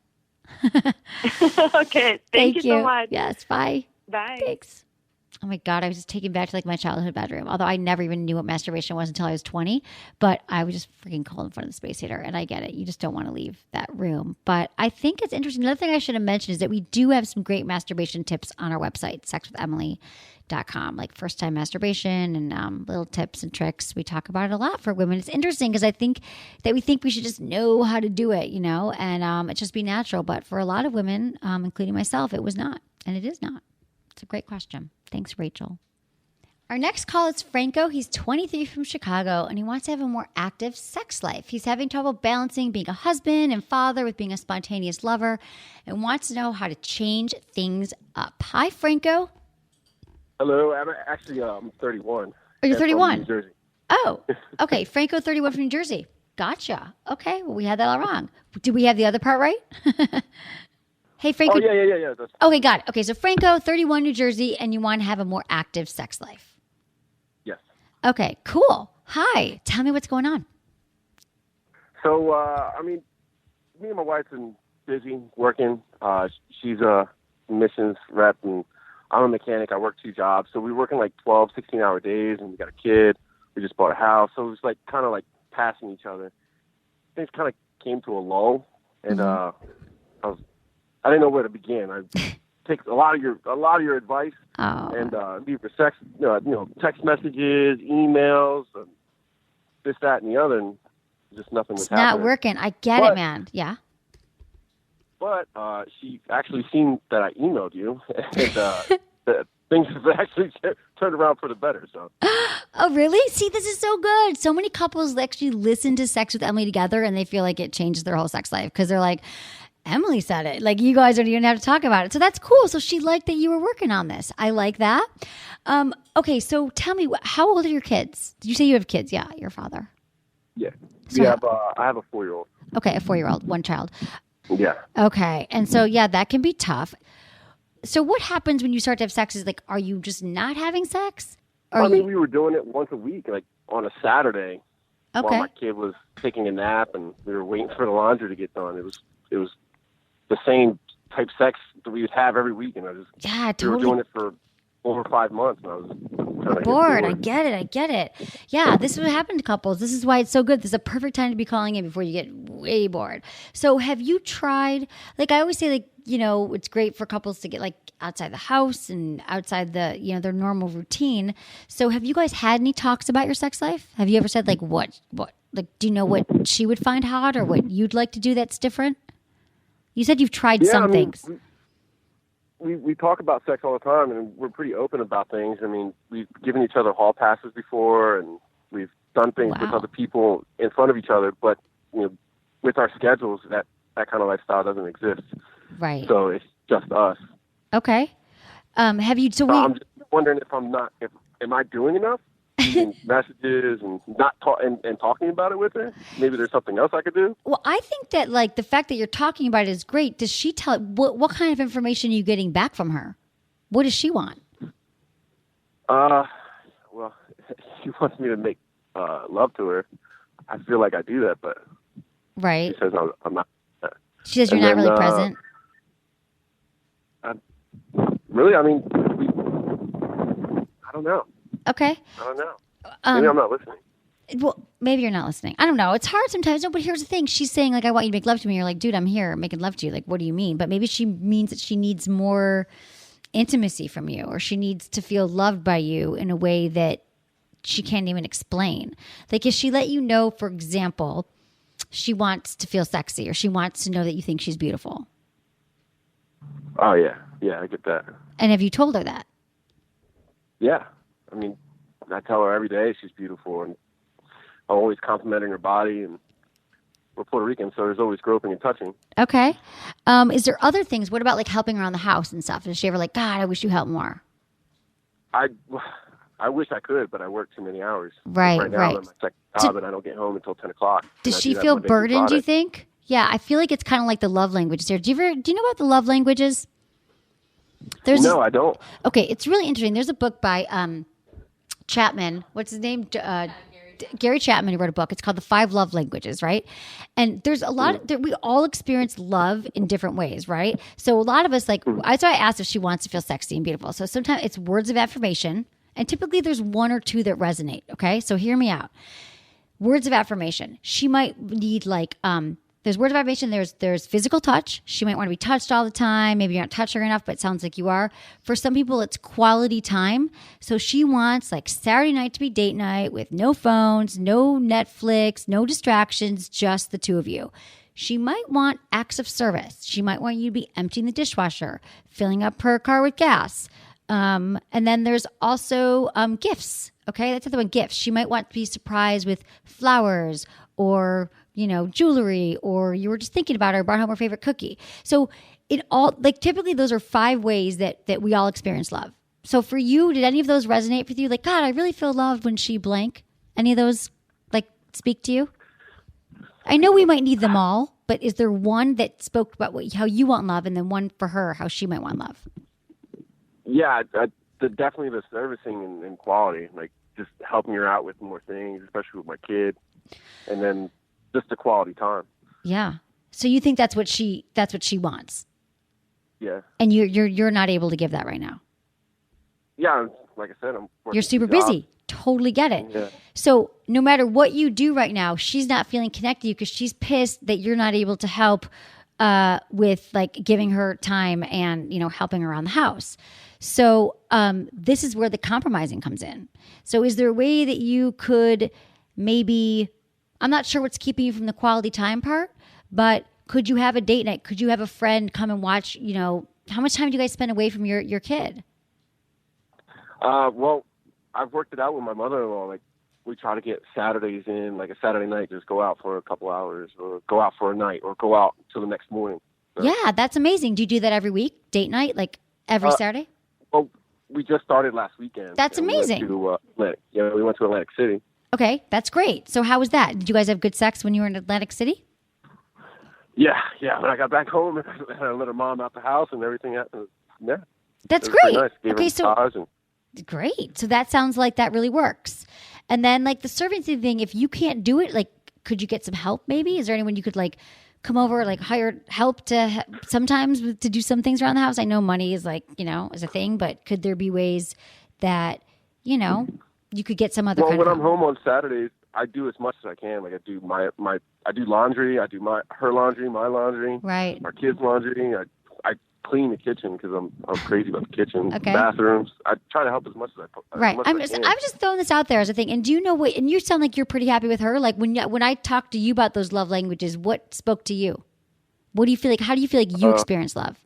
Okay. Thank you so much. Yes. Bye. Bye. Thanks. Oh my God, I was just taken back to like my childhood bedroom. Although I never even knew what masturbation was until I was 20. But I was just freaking cold in front of the space heater. And I get it. You just don't want to leave that room. But I think it's interesting. Another thing I should have mentioned is that we do have some great masturbation tips on our website, sexwithemily.com, like first time masturbation and little tips and tricks. We talk about it a lot for women. It's interesting because I think that we think we should just know how to do it, and it just be natural. But for a lot of women, including myself, it was not. And it is not. It's a great question. Thanks, Rachel. Our next call is Franco. He's 23 from Chicago, and he wants to have a more active sex life. He's having trouble balancing being a husband and father with being a spontaneous lover and wants to know how to change things up. Hi, Franco. Hello. I'm 31. Oh, you're 31? New Jersey. Oh, okay. Franco, 31 from New Jersey. Gotcha. Okay. Well, we had that all wrong. Did we have the other part right? Hey, Franco. Oh, yeah. Okay, got it. Okay, so Franco, 31, New Jersey, and you want to have a more active sex life. Yes. Okay, cool. Hi. Tell me what's going on. So, me and my wife's been busy working. She's a missions rep, and I'm a mechanic. I work 2 jobs. So we're working like 12, 16-hour days, and we got a kid. We just bought a house. So it was like kind of like passing each other. Things kind of came to a lull, and I didn't know where to begin. I take a lot of your advice and leave your text messages, emails, and this, that, and the other, and just nothing was happening. It's not working. I get it, man. Yeah. But she actually seen that I emailed you, and things have actually turned around for the better. So. Oh, really? See, this is so good. So many couples actually listen to Sex with Emily together, and they feel like it changes their whole sex life because they're like, Emily said it. Like, you guys don't even have to talk about it. So that's cool. So she liked that you were working on this. I like that. Okay, so tell me, how old are your kids? Did you say you have kids? Yeah, your father. Yeah. So I have a 4-year-old. Okay, a 4-year-old, one child. Yeah. Okay, and so, yeah, that can be tough. So what happens when you start to have sex? Is like, are you just not having sex? We were doing it once a week, like on a Saturday, okay, while my kid was taking a nap, and we were waiting for the laundry to get done. It was the same type sex that we would have every week, and we were doing it for over 5 months, and I was kind of bored. I get it. Yeah, this is what happened to couples. This is why it's so good. This is a perfect time to be calling in before you get way bored. So have you tried, like I always say, like, it's great for couples to get like outside the house and outside the, their normal routine. So have you guys had any talks about your sex life? Have you ever said like what, like, do you know what she would find hot or what you'd like to do that's different? You said you've tried some things. We talk about sex all the time, and we're pretty open about things. I mean, we've given each other hall passes before, and we've done things with other people in front of each other. But with our schedules, that kind of lifestyle doesn't exist. Right. So it's just us. Okay. Have you? So I'm just wondering am I doing enough? Using messages and and talking about it with her. Maybe there's something else I could do. Well, I think that like the fact that you're talking about it is great. Does she tell what kind of information are you getting back from her? What does she want? Well, she wants me to make love to her. I feel like I do that, but right. She says I'm not. She says you're not really present. Really, I mean, I don't know. Okay. I don't know. Maybe I'm not listening. Well, maybe you're not listening. I don't know. It's hard sometimes. No, but here's the thing. She's saying, like, I want you to make love to me. You're like, dude, I'm here making love to you. Like, what do you mean? But maybe she means that she needs more intimacy from you, or she needs to feel loved by you in a way that she can't even explain. Like, if she let you know, for example, she wants to feel sexy, or she wants to know that you think she's beautiful. Oh, yeah. Yeah, I get that. And have you told her that? Yeah. I mean, I tell her every day she's beautiful, and I'm always complimenting her body, and we're Puerto Rican, so there's always groping and touching. Okay. Is there other things? What about like helping around the house and stuff? Is she ever like, God, I wish you helped more? I wish I could, but I work too many hours. Right, Right now, right. I'm at my second job, and I don't get home until 10 o'clock. Does And I she do that feel Monday through burdened, do you Friday. think? Yeah, I feel like it's kind of like the love languages there. Do you know about the love languages? No, I don't. Okay, it's really interesting. There's a book by Chapman. What's his name? Gary Chapman. He wrote a book. It's called The 5 Love Languages, right? And there's a lot we all experience love in different ways, right? So a lot of us, like, that's why I asked if she wants to feel sexy and beautiful. So sometimes it's words of affirmation, and typically there's 1 or 2 that resonate. Okay, so hear me out. Words of affirmation. She might need like there's words of affirmation. There's physical touch. She might want to be touched all the time. Maybe you're not touching her enough, but it sounds like you are. For some people, it's quality time. So she wants like Saturday night to be date night with no phones, no Netflix, no distractions, just the 2 of you. She might want acts of service. She might want you to be emptying the dishwasher, filling up her car with gas. And then there's also gifts. Okay, that's the other one, gifts. She might want to be surprised with flowers or, jewelry, or you were just thinking about her, brought home her favorite cookie. So it all, like, typically those are 5 ways that we all experience love. So for you, did any of those resonate with you? Like, God, I really feel loved when she blank. Any of those, like, speak to you? I know we might need them all, but is there one that spoke about how you want love, and then one for her, how she might want love? Yeah, definitely the servicing and quality, like just helping her out with more things, especially with my kid, and then just the quality time. Yeah. So you think that's what she wants, Yeah. and you're not able to give that right now. Yeah, like I said, I'm working You're super 2 jobs. busy. Totally get it. Yeah. So no matter what you do right now, she's not feeling connected to you because she's pissed that you're not able to help with like giving her time and helping around the house. So this is where the compromising comes in. So is there a way that you could maybe, I'm not sure what's keeping you from the quality time part, but could you have a date night? Could you have a friend come and watch, how much time do you guys spend away from your kid? Well, I've worked it out with my mother-in-law. Like, we try to get Saturdays in, like a Saturday night, just go out for a couple hours, or go out for a night, or go out till the next morning. So, Yeah, that's amazing. Do you do that every week? Date night, like every Saturday? well, we just started last weekend. That's and amazing. We went to Atlantic City. Okay, that's great. So how was that? Did you guys have good sex when you were in Atlantic City? Yeah. When I got back home, I let her mom out the house and everything. Yeah, That's it was pretty great. nice. Gave her Okay, a so massage and great. So that sounds like that really works. And then like the serving thing, if you can't do it, like could you get some help maybe? Is there anyone you could like come over, like hire help to sometimes to do some things around the house? I know money is like, is a thing, but could there be ways that, you could get some other Well, kind when of I'm home on Saturdays, I do as much as I can. Like I do I do laundry. I do her laundry, my laundry, right. our kids' laundry. I clean the kitchen because I'm crazy about the kitchen. Okay. Bathrooms. I try to help as much as I Right. As I'm much as just I can. I'm just throwing this out there as a thing. And do you know what? And you sound like you're pretty happy with her. Like when I talked to you about those love languages, what spoke to you? What do you feel like? How do you feel like you experience love?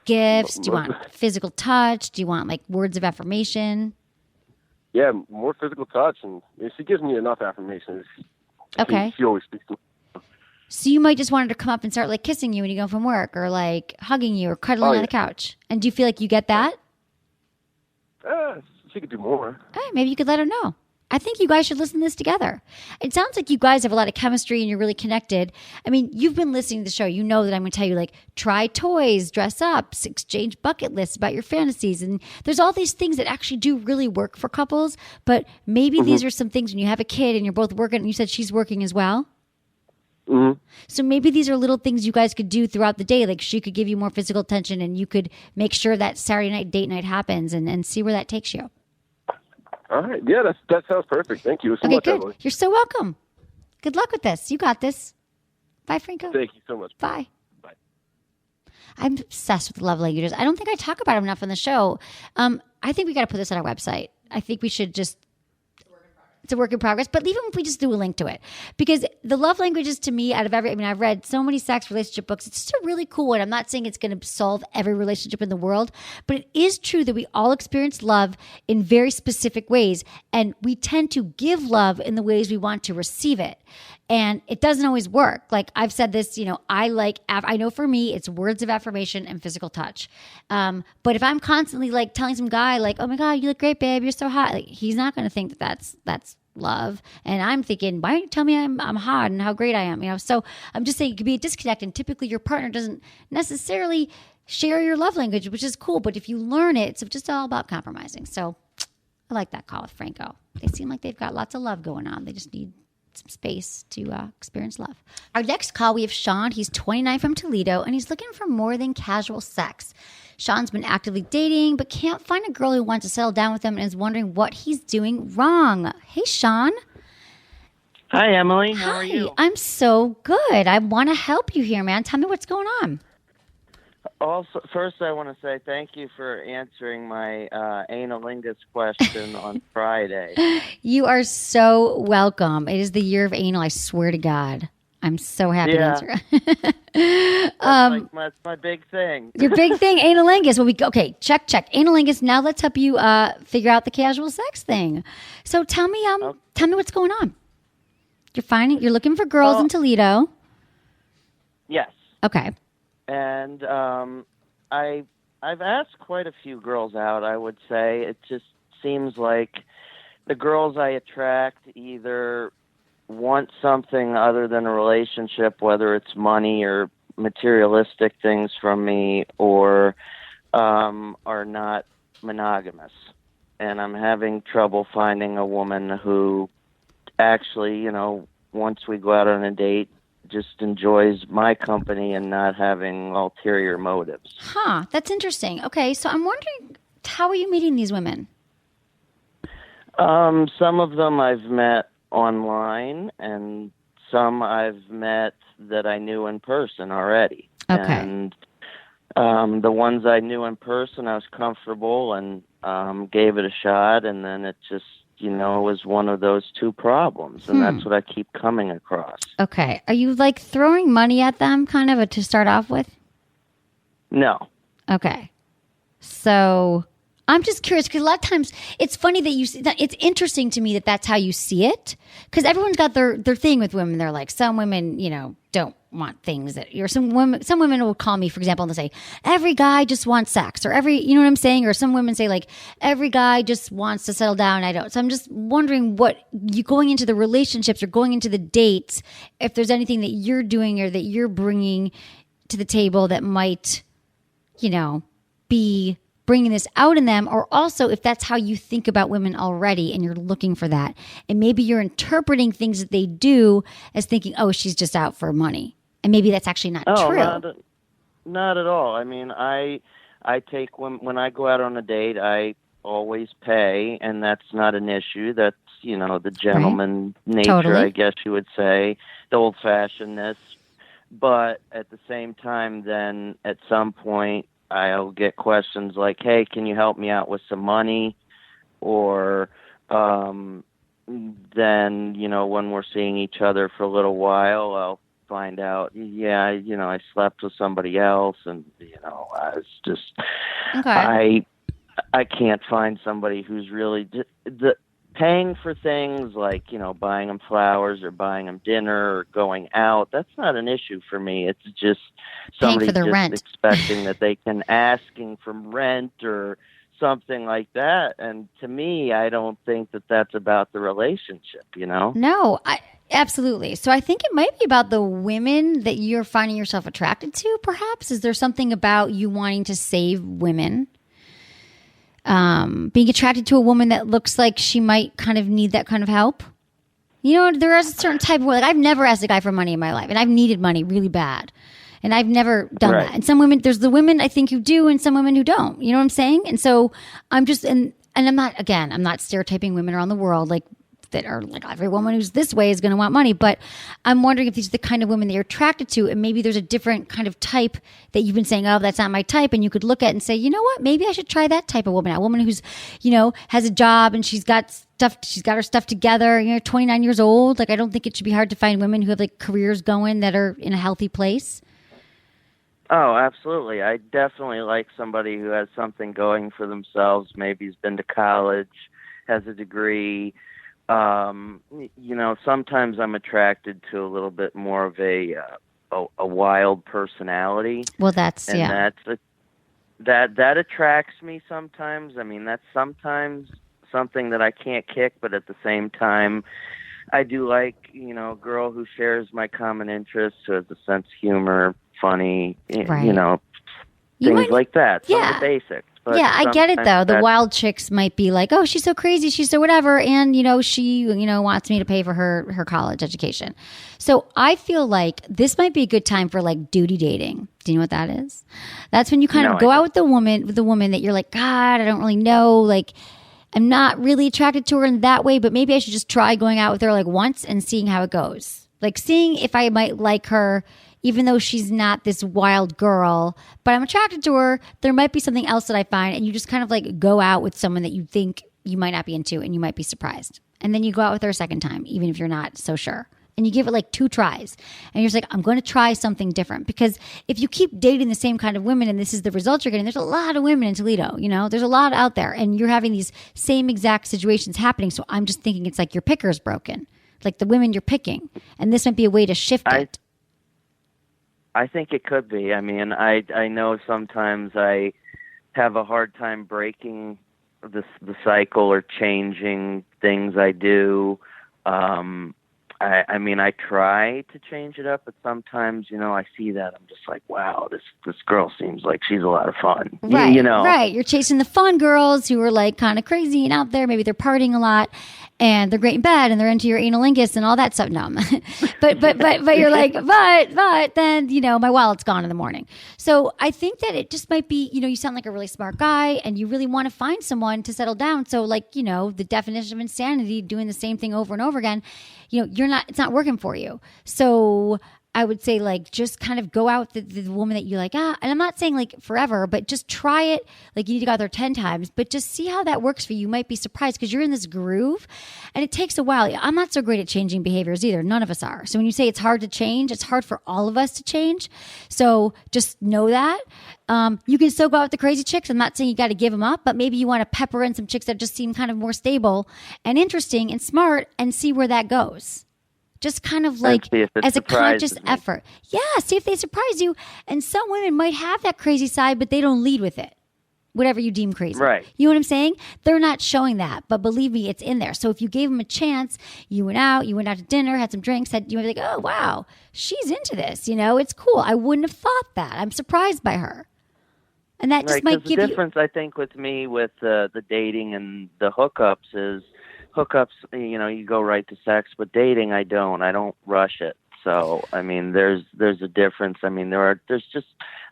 Gifts? Do you want physical touch? Do you want like words of affirmation? Yeah, more physical touch, and she gives me enough affirmation. Okay. She always speaks to me. So you might just want her to come up and start like kissing you when you go from work, or like hugging you, or cuddling on the couch. And do you feel like you get that? She could do more. Maybe you could let her know. I think you guys should listen to this together. It sounds like you guys have a lot of chemistry and you're really connected. I mean, you've been listening to the show. You know that I'm going to tell you, like, try toys, dress up, exchange bucket lists about your fantasies. And there's all these things that actually do really work for couples. But maybe these are some things when you have a kid and you're both working, and you said she's working as well. Mm-hmm. So maybe these are little things you guys could do throughout the day. Like she could give you more physical attention and you could make sure that Saturday night date night happens and see where that takes you. All right. Yeah, that sounds perfect. Thank you so much, Good. Emily. You're so welcome. Good luck with this. You got this. Bye, Franco. Thank you so much. Bye. Bye. I'm obsessed with love languages. I don't think I talk about them enough on the show. I think we got to put this on our website. I think we should just. It's a work in progress, but even if we just do a link to it, because the love languages to me, I've read so many sex relationship books. It's just a really cool one. I'm not saying it's going to solve every relationship in the world, but it is true that we all experience love in very specific ways, and we tend to give love in the ways we want to receive it. And it doesn't always work. Like I've said this, I know for me, it's words of affirmation and physical touch. But if I'm constantly like telling some guy like, oh my God, you look great, babe, you're so hot. Like, he's not going to think that that's love. And I'm thinking, why don't you tell me I'm hot and how great I am? So I'm just saying it could be a disconnect. And typically your partner doesn't necessarily share your love language, which is cool. But if you learn it, it's just all about compromising. So I like that call with Franco. They seem like they've got lots of love going on. They just need some space to experience love. Our next call, we have Sean. He's 29 from Toledo, and he's looking for more than casual sex. Sean's been actively dating, but can't find a girl who wants to settle down with him and is wondering what he's doing wrong. Hey, Sean. Hi, Emily. How are you? I'm so good. I want to help you here, man. Tell me what's going on. Also, first, I want to say thank you for answering my analingus question on Friday. You are so welcome. It is the year of anal, I swear to God. I'm so happy to answer. That's my big thing. Your big thing, analingus. Well, okay, check. Analingus. Now let's help you figure out the casual sex thing. So tell me what's going on. You're looking for girls in Toledo. Yes. Okay. And I've asked quite a few girls out, I would say. It just seems like the girls I attract either want something other than a relationship, whether it's money or materialistic things from me, or are not monogamous. And I'm having trouble finding a woman who actually, once we go out on a date, just enjoys my company and not having ulterior motives. Huh, that's interesting. Okay, so I'm wondering, how are you meeting these women? Some of them I've met online, and some I've met that I knew in person already. Okay. And the ones I knew in person, I was comfortable and gave it a shot, and then it just, it was one of those two problems, and that's what I keep coming across. Okay. Are you like throwing money at them kind of to start off with? No. Okay. So I'm just curious because a lot of times it's funny that it's interesting to me that that's how you see it, because everyone's got their thing with women. They're like, some women, don't want things that, or some women will call me, for example, and they'll say, every guy just wants sex, or you know what I'm saying? Or some women say like, every guy just wants to settle down. I don't. So I'm just wondering what you going into the relationships or going into the dates, if there's anything that you're doing or that you're bringing to the table that might, be bringing this out in them, or also if that's how you think about women already and you're looking for that. And maybe you're interpreting things that they do as thinking, oh, she's just out for money. And maybe that's actually not true. Not at all. I mean, I take when I go out on a date, I always pay, and that's not an issue. That's, the gentleman nature, Totally. I guess you would say, the old-fashionedness. But at the same time, then at some point, I'll get questions like, hey, can you help me out with some money? Or then, when we're seeing each other for a little while, I'll find out, I slept with somebody else, and, I was just, Okay. I can't find somebody who's really paying for things like, buying them flowers or buying them dinner or going out. That's not an issue for me. It's just somebody just rent. expecting that they can asking for rent or something like that. And to me, I don't think that that's about the relationship, No, absolutely. So I think it might be about the women that you're finding yourself attracted to, perhaps. Is there something about you wanting to save women? Being attracted to a woman that looks like she might kind of need that kind of help. There is a certain type of way. Like, I've never asked a guy for money in my life, and I've needed money really bad. And I've never done that. And some women, there's the women I think who do, and some women who don't. You know what I'm saying? And so I'm just, and I'm not stereotyping women around the world like that are like every woman who's this way is going to want money. But I'm wondering if these are the kind of women that you're attracted to, and maybe there's a different kind of type that you've been saying, oh, that's not my type. And you could look at and say, you know what, maybe I should try that type of woman. A woman who's, has a job and she's got her stuff together, 29 years old. Like, I don't think it should be hard to find women who have like careers going that are in a healthy place. Oh, absolutely. I definitely like somebody who has something going for themselves. Maybe has been to college, has a degree, Sometimes I'm attracted to a little bit more of a wild personality. Well, that's that attracts me sometimes. I mean, that's sometimes something that I can't kick, but at the same time, I do like, a girl who shares my common interests, who has a sense of humor, funny, right. things like that. Some Yeah. of the basics. But yeah, I get it though. The that's- wild chicks might be like, "Oh, she's so crazy, she's so whatever," and she, wants me to pay for her college education. So I feel like this might be a good time for like duty dating. Do you know what that is? That's when you kind of go out with the woman that you're like, God, I don't really know, like I'm not really attracted to her in that way, but maybe I should just try going out with her like once and seeing how it goes. Like seeing if I might like her, even though she's not this wild girl, but I'm attracted to her. There might be something else that I find, and you just kind of like go out with someone that you think you might not be into, and you might be surprised. And then you go out with her a second time, even if you're not so sure. And you give it like 2 tries. And you're just like, I'm going to try something different. Because if you keep dating the same kind of women and this is the result you're getting, there's a lot of women in Toledo, there's a lot out there. And you're having these same exact situations happening. So I'm just thinking it's like your picker's broken, like the women you're picking. And this might be a way to shift it. I think it could be. I mean, I know sometimes I have a hard time breaking the cycle or changing things I do. I mean, I try to change it up, but sometimes, I see that I'm just like, wow, this girl seems like she's a lot of fun. Right, right. You're chasing the fun girls who are like kind of crazy and out there. Maybe they're partying a lot and they're great in bed and they're into your analingus and all that stuff. No, but you're like, but then, my wallet's gone in the morning. So I think that it just might be, you sound like a really smart guy and you really want to find someone to settle down. So like, the definition of insanity, doing the same thing over and over again, it's not working for you. So I would say like just kind of go out with the woman that you like, and I'm not saying like forever, but just try it. Like you need to go out there 10 times, but just see how that works for you. You might be surprised because you're in this groove and it takes a while. I'm not so great at changing behaviors either. None of us are. So when you say it's hard to change, it's hard for all of us to change. So just know that. You can still go out with the crazy chicks. I'm not saying you got to give them up, but maybe you want to pepper in some chicks that just seem kind of more stable and interesting and smart and see where that goes. Just kind of like as a conscious effort. Yeah, see if they surprise you. And some women might have that crazy side, but they don't lead with it. Whatever you deem crazy. Right. You know what I'm saying? They're not showing that, but believe me, it's in there. So if you gave them a chance, you went out to dinner, had some drinks, you might be like, oh, wow, she's into this. It's cool. I wouldn't have thought that. I'm surprised by her. And that just might give you... The difference, I think, with me with the dating and the hookups is hookups, you go right to sex, but dating, I don't rush it. So, I mean, there's a difference. I mean, there's just,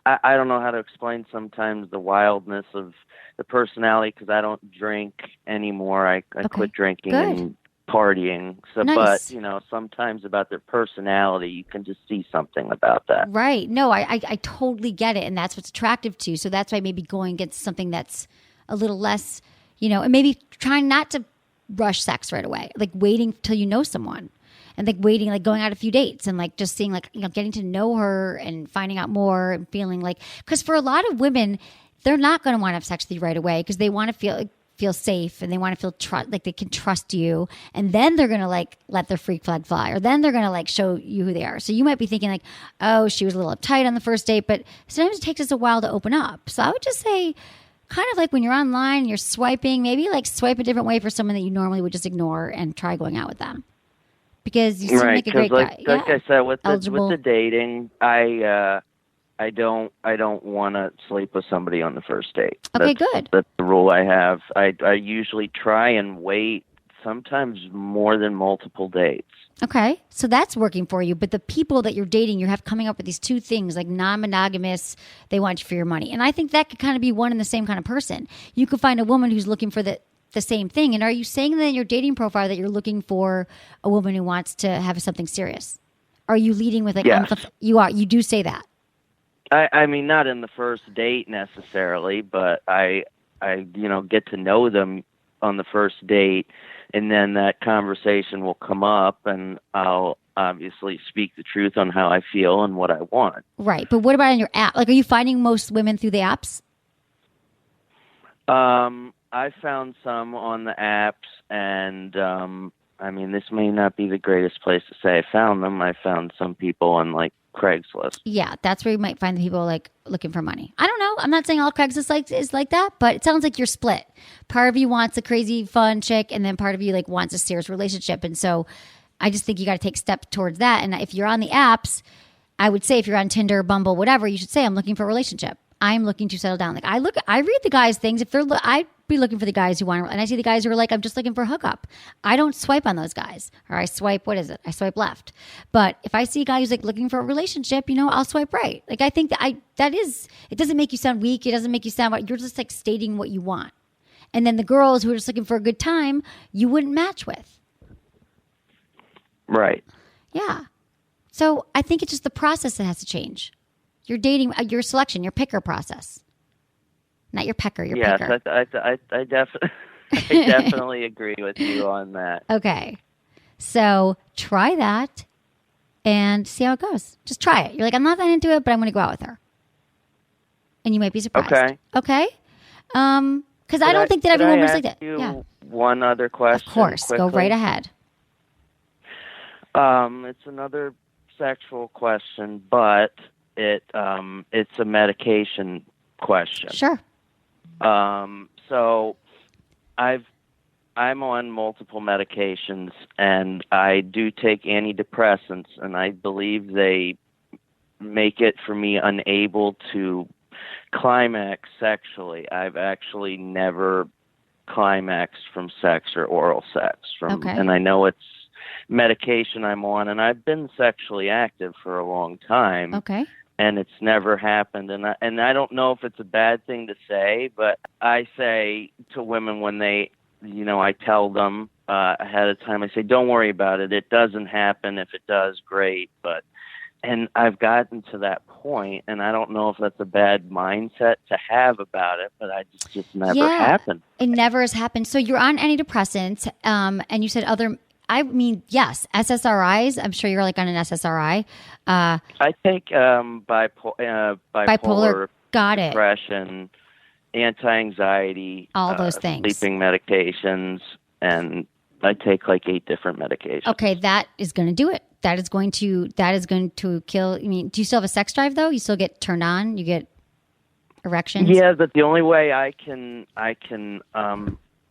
I don't know how to explain sometimes the wildness of the personality because I don't drink anymore. I quit drinking and partying. So, nice. But, sometimes about their personality, you can just see something about that. Right. No, I totally get it. And that's what's attractive to you. So that's why maybe going against something that's a little less, and maybe trying not to rush sex right away, like waiting till you know someone and like waiting, like going out a few dates and like just seeing like, getting to know her and finding out more and feeling like, because for a lot of women, they're not going to want to have sex with you right away because they want to feel safe and they want to feel like they can trust you. And then they're going to like let their freak flag fly, or then they're going to like show you who they are. So you might be thinking like, oh, she was a little uptight on the first date, but sometimes it takes us a while to open up. So I would just say, kind of like when you're online and you're swiping, maybe like swipe a different way for someone that you normally would just ignore and try going out with them. Because you seem like a great guy. Like I said, with the dating, I don't want to sleep with somebody on the first date. Okay, good. That's the rule I have. I usually try and wait, sometimes more than multiple dates. Okay, so that's working for you. But the people that you're dating, you have coming up with these 2 things, like non-monogamous, they want you for your money. And I think that could kind of be one and the same kind of person. You could find a woman who's looking for the same thing. And are you saying that in your dating profile that you're looking for a woman who wants to have something serious? Are you leading with like, yes. You do say that? I mean, not in the first date necessarily, but I get to know them on the first date. And then that conversation will come up and I'll obviously speak the truth on how I feel and what I want. Right. But what about on your app? Like, are you finding most women through the apps? I found some on the apps and I mean, this may not be the greatest place to say I found them. I found some people on like Craigslist. Yeah, that's where you might find the people like looking for money. I don't know. I'm not saying all Craigslist is like that, but it sounds like you're split. Part of you wants a crazy fun chick, and then part of you like wants a serious relationship. And so I just think you got to take a step towards that. And if you're on the apps, I would say if you're on Tinder, Bumble, whatever, you should say I'm looking for a relationship. I'm looking to settle down. Like I read the guys' things. If they're, I'd be looking for the guys who want, and I see the guys who are like, I'm just looking for a hookup. I don't swipe on those guys, or I swipe. What is it? I swipe left. But if I see a guy who's like looking for a relationship, I'll swipe right. Like I think that it doesn't make you sound weak. It doesn't make you sound. You're just like stating what you want. And then the girls who are just looking for a good time, you wouldn't match with. Right. Yeah. So I think it's just the process that has to change. Your dating, your selection, your picker process. Not your pecker, your picker. Yes, I definitely agree with you on that. Okay. So try that and see how it goes. Just try it. You're like, I'm not that into it, but I'm going to go out with her. And you might be surprised. Okay. Because I don't think that everyone was like that. Yeah. One other question. Of course. Quickly. Go right ahead. It's another sexual question, but it's a medication question. Sure. So I'm on multiple medications, and I do take antidepressants, and I believe they make it for me unable to climax sexually. I've actually never climaxed from sex or oral sex and I know it's medication I'm on, and I've been sexually active for a long time. Okay. And it's never happened. And I don't know if it's a bad thing to say, but I say to women when they, I tell them ahead of time, I say, don't worry about it. It doesn't happen. If it does, great. And I've gotten to that point, and I don't know if that's a bad mindset to have about it, but I just never happened. It never has happened. So you're on antidepressants, and you said yes, SSRIs. I'm sure you're like on an SSRI. I take bipolar, got it, depression, anti-anxiety, all those things, sleeping medications, and I take like 8 different medications. Okay, that is going to do it. That is going to kill. I mean, do you still have a sex drive though? You still get turned on? You get erections? Yeah, but the only way I can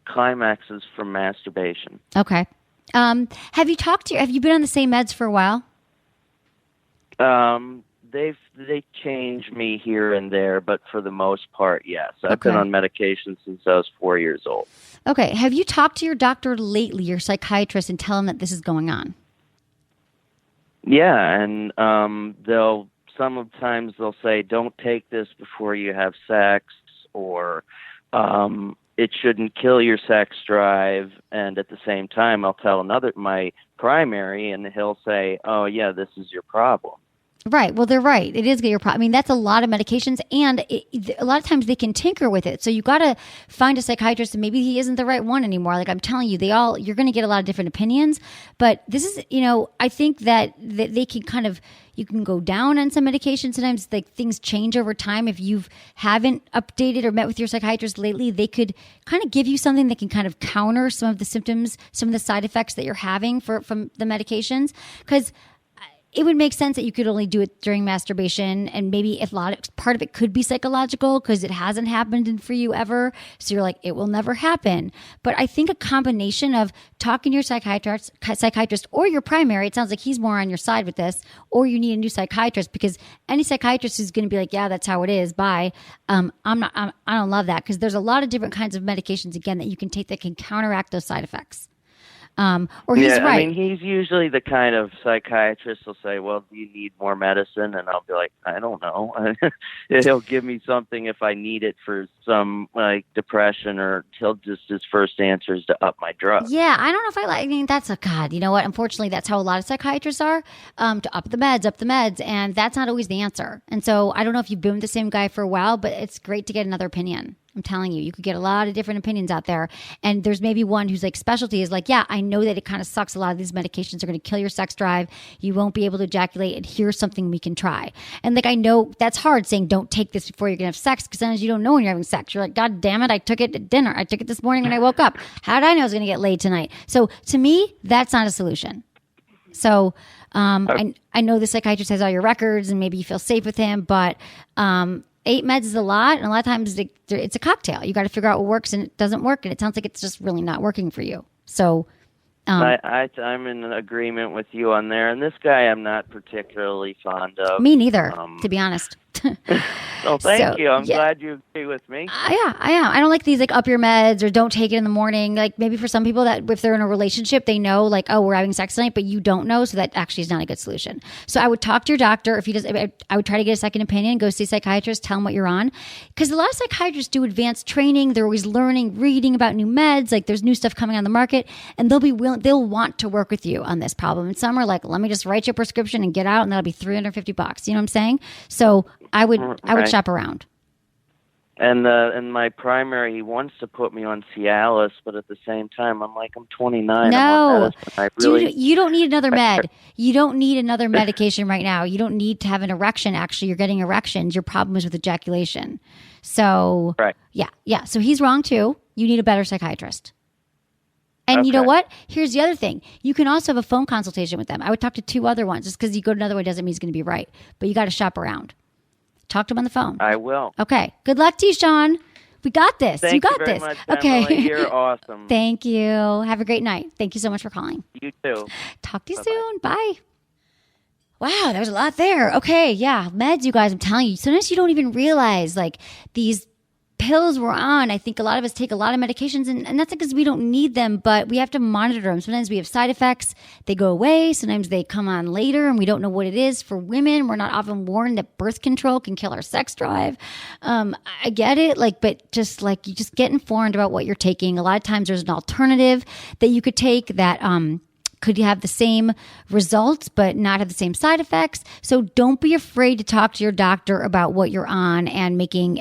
climax is from masturbation. Okay. Have you been on the same meds for a while? They change me here and there, but for the most part, yes. I've been on medication since I was 4 years old. Okay. Have you talked to your doctor lately, your psychiatrist, and tell him that this is going on? Yeah, and sometimes they'll say, don't take this before you have sex, or it shouldn't kill your sex drive. And at the same time, I'll tell my primary, and he'll say, oh, yeah, this is your problem. Right. Well, they're right. It is your problem. I mean, that's a lot of medications, and a lot of times they can tinker with it. So you got to find a psychiatrist, and maybe he isn't the right one anymore. Like I'm telling you, you're going to get a lot of different opinions. But this is, I think that they can you can go down on some medication. Sometimes like things change over time. If you haven't updated or met with your psychiatrist lately, they could kind of give you something that can kind of counter some of the symptoms, some of the side effects that you're having from the medications. Because it would make sense that you could only do it during masturbation, and maybe part of it could be psychological because it hasn't happened for you ever. So you're like, it will never happen. But I think a combination of talking to your psychiatrist or your primary, it sounds like he's more on your side with this, or you need a new psychiatrist, because any psychiatrist who's going to be like, yeah, that's how it is. Bye. I don't love that, because there's a lot of different kinds of medications, again, that you can take that can counteract those side effects. Or he's right. I mean, he's usually the kind of psychiatrist who'll say, well, do you need more medicine? And I'll be like, I don't know. He'll give me something if I need it for some like depression, or his first answer is to up my drugs. Yeah, I don't know if I mean, that's God, you know what? Unfortunately, that's how a lot of psychiatrists are, to up the meds. And that's not always the answer. And so I don't know if you've been with the same guy for a while, but it's great to get another opinion. I'm telling you, you could get a lot of different opinions out there. And there's maybe one who's like specialty is like, yeah, I know that it kind of sucks. A lot of these medications are going to kill your sex drive. You won't be able to ejaculate, and here's something we can try. And like, I know that's hard saying don't take this before you're going to have sex, because sometimes you don't know when you're having sex. You're like, God damn it, I took it at dinner. I took it this morning when I woke up. How did I know I was going to get laid tonight? So to me, that's not a solution. So I know the psychiatrist has all your records and maybe you feel safe with him, but 8 meds is a lot, and a lot of times it's a cocktail. You got to figure out what works and it doesn't work, and it sounds like it's just really not working for you. So I'm in agreement with you on there, and this guy I'm not particularly fond of. Me neither, to be honest. Well, thank you. I'm glad you agree with me. Yeah, I am. I don't like these like up your meds or don't take it in the morning. Like maybe for some people that if they're in a relationship, they know like, oh, we're having sex tonight, but you don't know. So that actually is not a good solution. So I would talk to your doctor. If he does, I would try to get a second opinion, go see a psychiatrist, tell him what you're on. Because a lot of psychiatrists do advanced training. They're always learning, reading about new meds. Like there's new stuff coming on the market, and they'll want to work with you on this problem. And some are like, let me just write you a prescription and get out, and that'll be $350. You know what I'm saying? So I would shop around. And my primary, he wants to put me on Cialis, but at the same time, I'm like, I'm 29. No, you don't need another med. You don't need another medication right now. You don't need to have an erection. Actually, you're getting erections. Your problem is with ejaculation. So, yeah. So he's wrong too. You need a better psychiatrist. And you know what? Here's the other thing. You can also have a phone consultation with them. I would talk to 2 other ones. Just because you go to another one doesn't mean he's going to be right. But you got to shop around. Talk to him on the phone. I will. Okay. Good luck to you, Sean. We got this. Thank you got very this. Much, okay. Emily. You're awesome. Thank you. Have a great night. Thank you so much for calling. You too. Talk to you soon. Bye. Wow, there was a lot there. Okay, yeah. Meds, you guys, I'm telling you, sometimes you don't even realize like these pills we're on. I think a lot of us take a lot of medications, and that's because we don't need them, but we have to monitor them. Sometimes we have side effects. They go away. Sometimes they come on later, and we don't know what it is. For women, we're not often warned that birth control can kill our sex drive. I get it, but just you just get informed about what you're taking. A lot of times there's an alternative that you could take that could have the same results but not have the same side effects. So don't be afraid to talk to your doctor about what you're on and making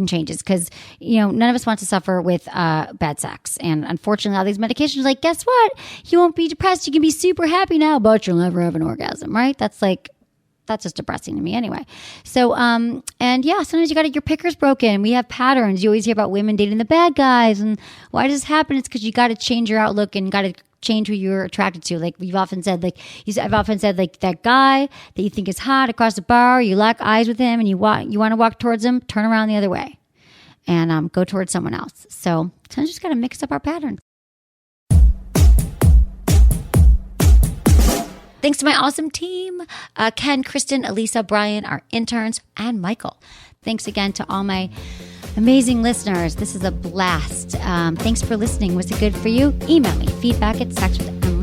changes, because none of us want to suffer with bad sex. And unfortunately, all these medications, like, guess what? You won't be depressed. You can be super happy now, but you'll never have an orgasm, right? That's just depressing to me anyway. So, and yeah, sometimes you got your pickers broken. We have patterns. You always hear about women dating the bad guys. And why does this happen? It's because you got to change your outlook and got to change who you're attracted to. Like I've often said, that guy that you think is hot across the bar, you lock eyes with him and you want to walk towards him, turn around the other way and go towards someone else. So sometimes just got to mix up our patterns. Thanks to my awesome team, Ken, Kristen, Elisa, Brian, our interns, and Michael. Thanks again to all my amazing listeners. This is a blast. Thanks for listening. Was it good for you? Email me, feedback@sexwithemily.com.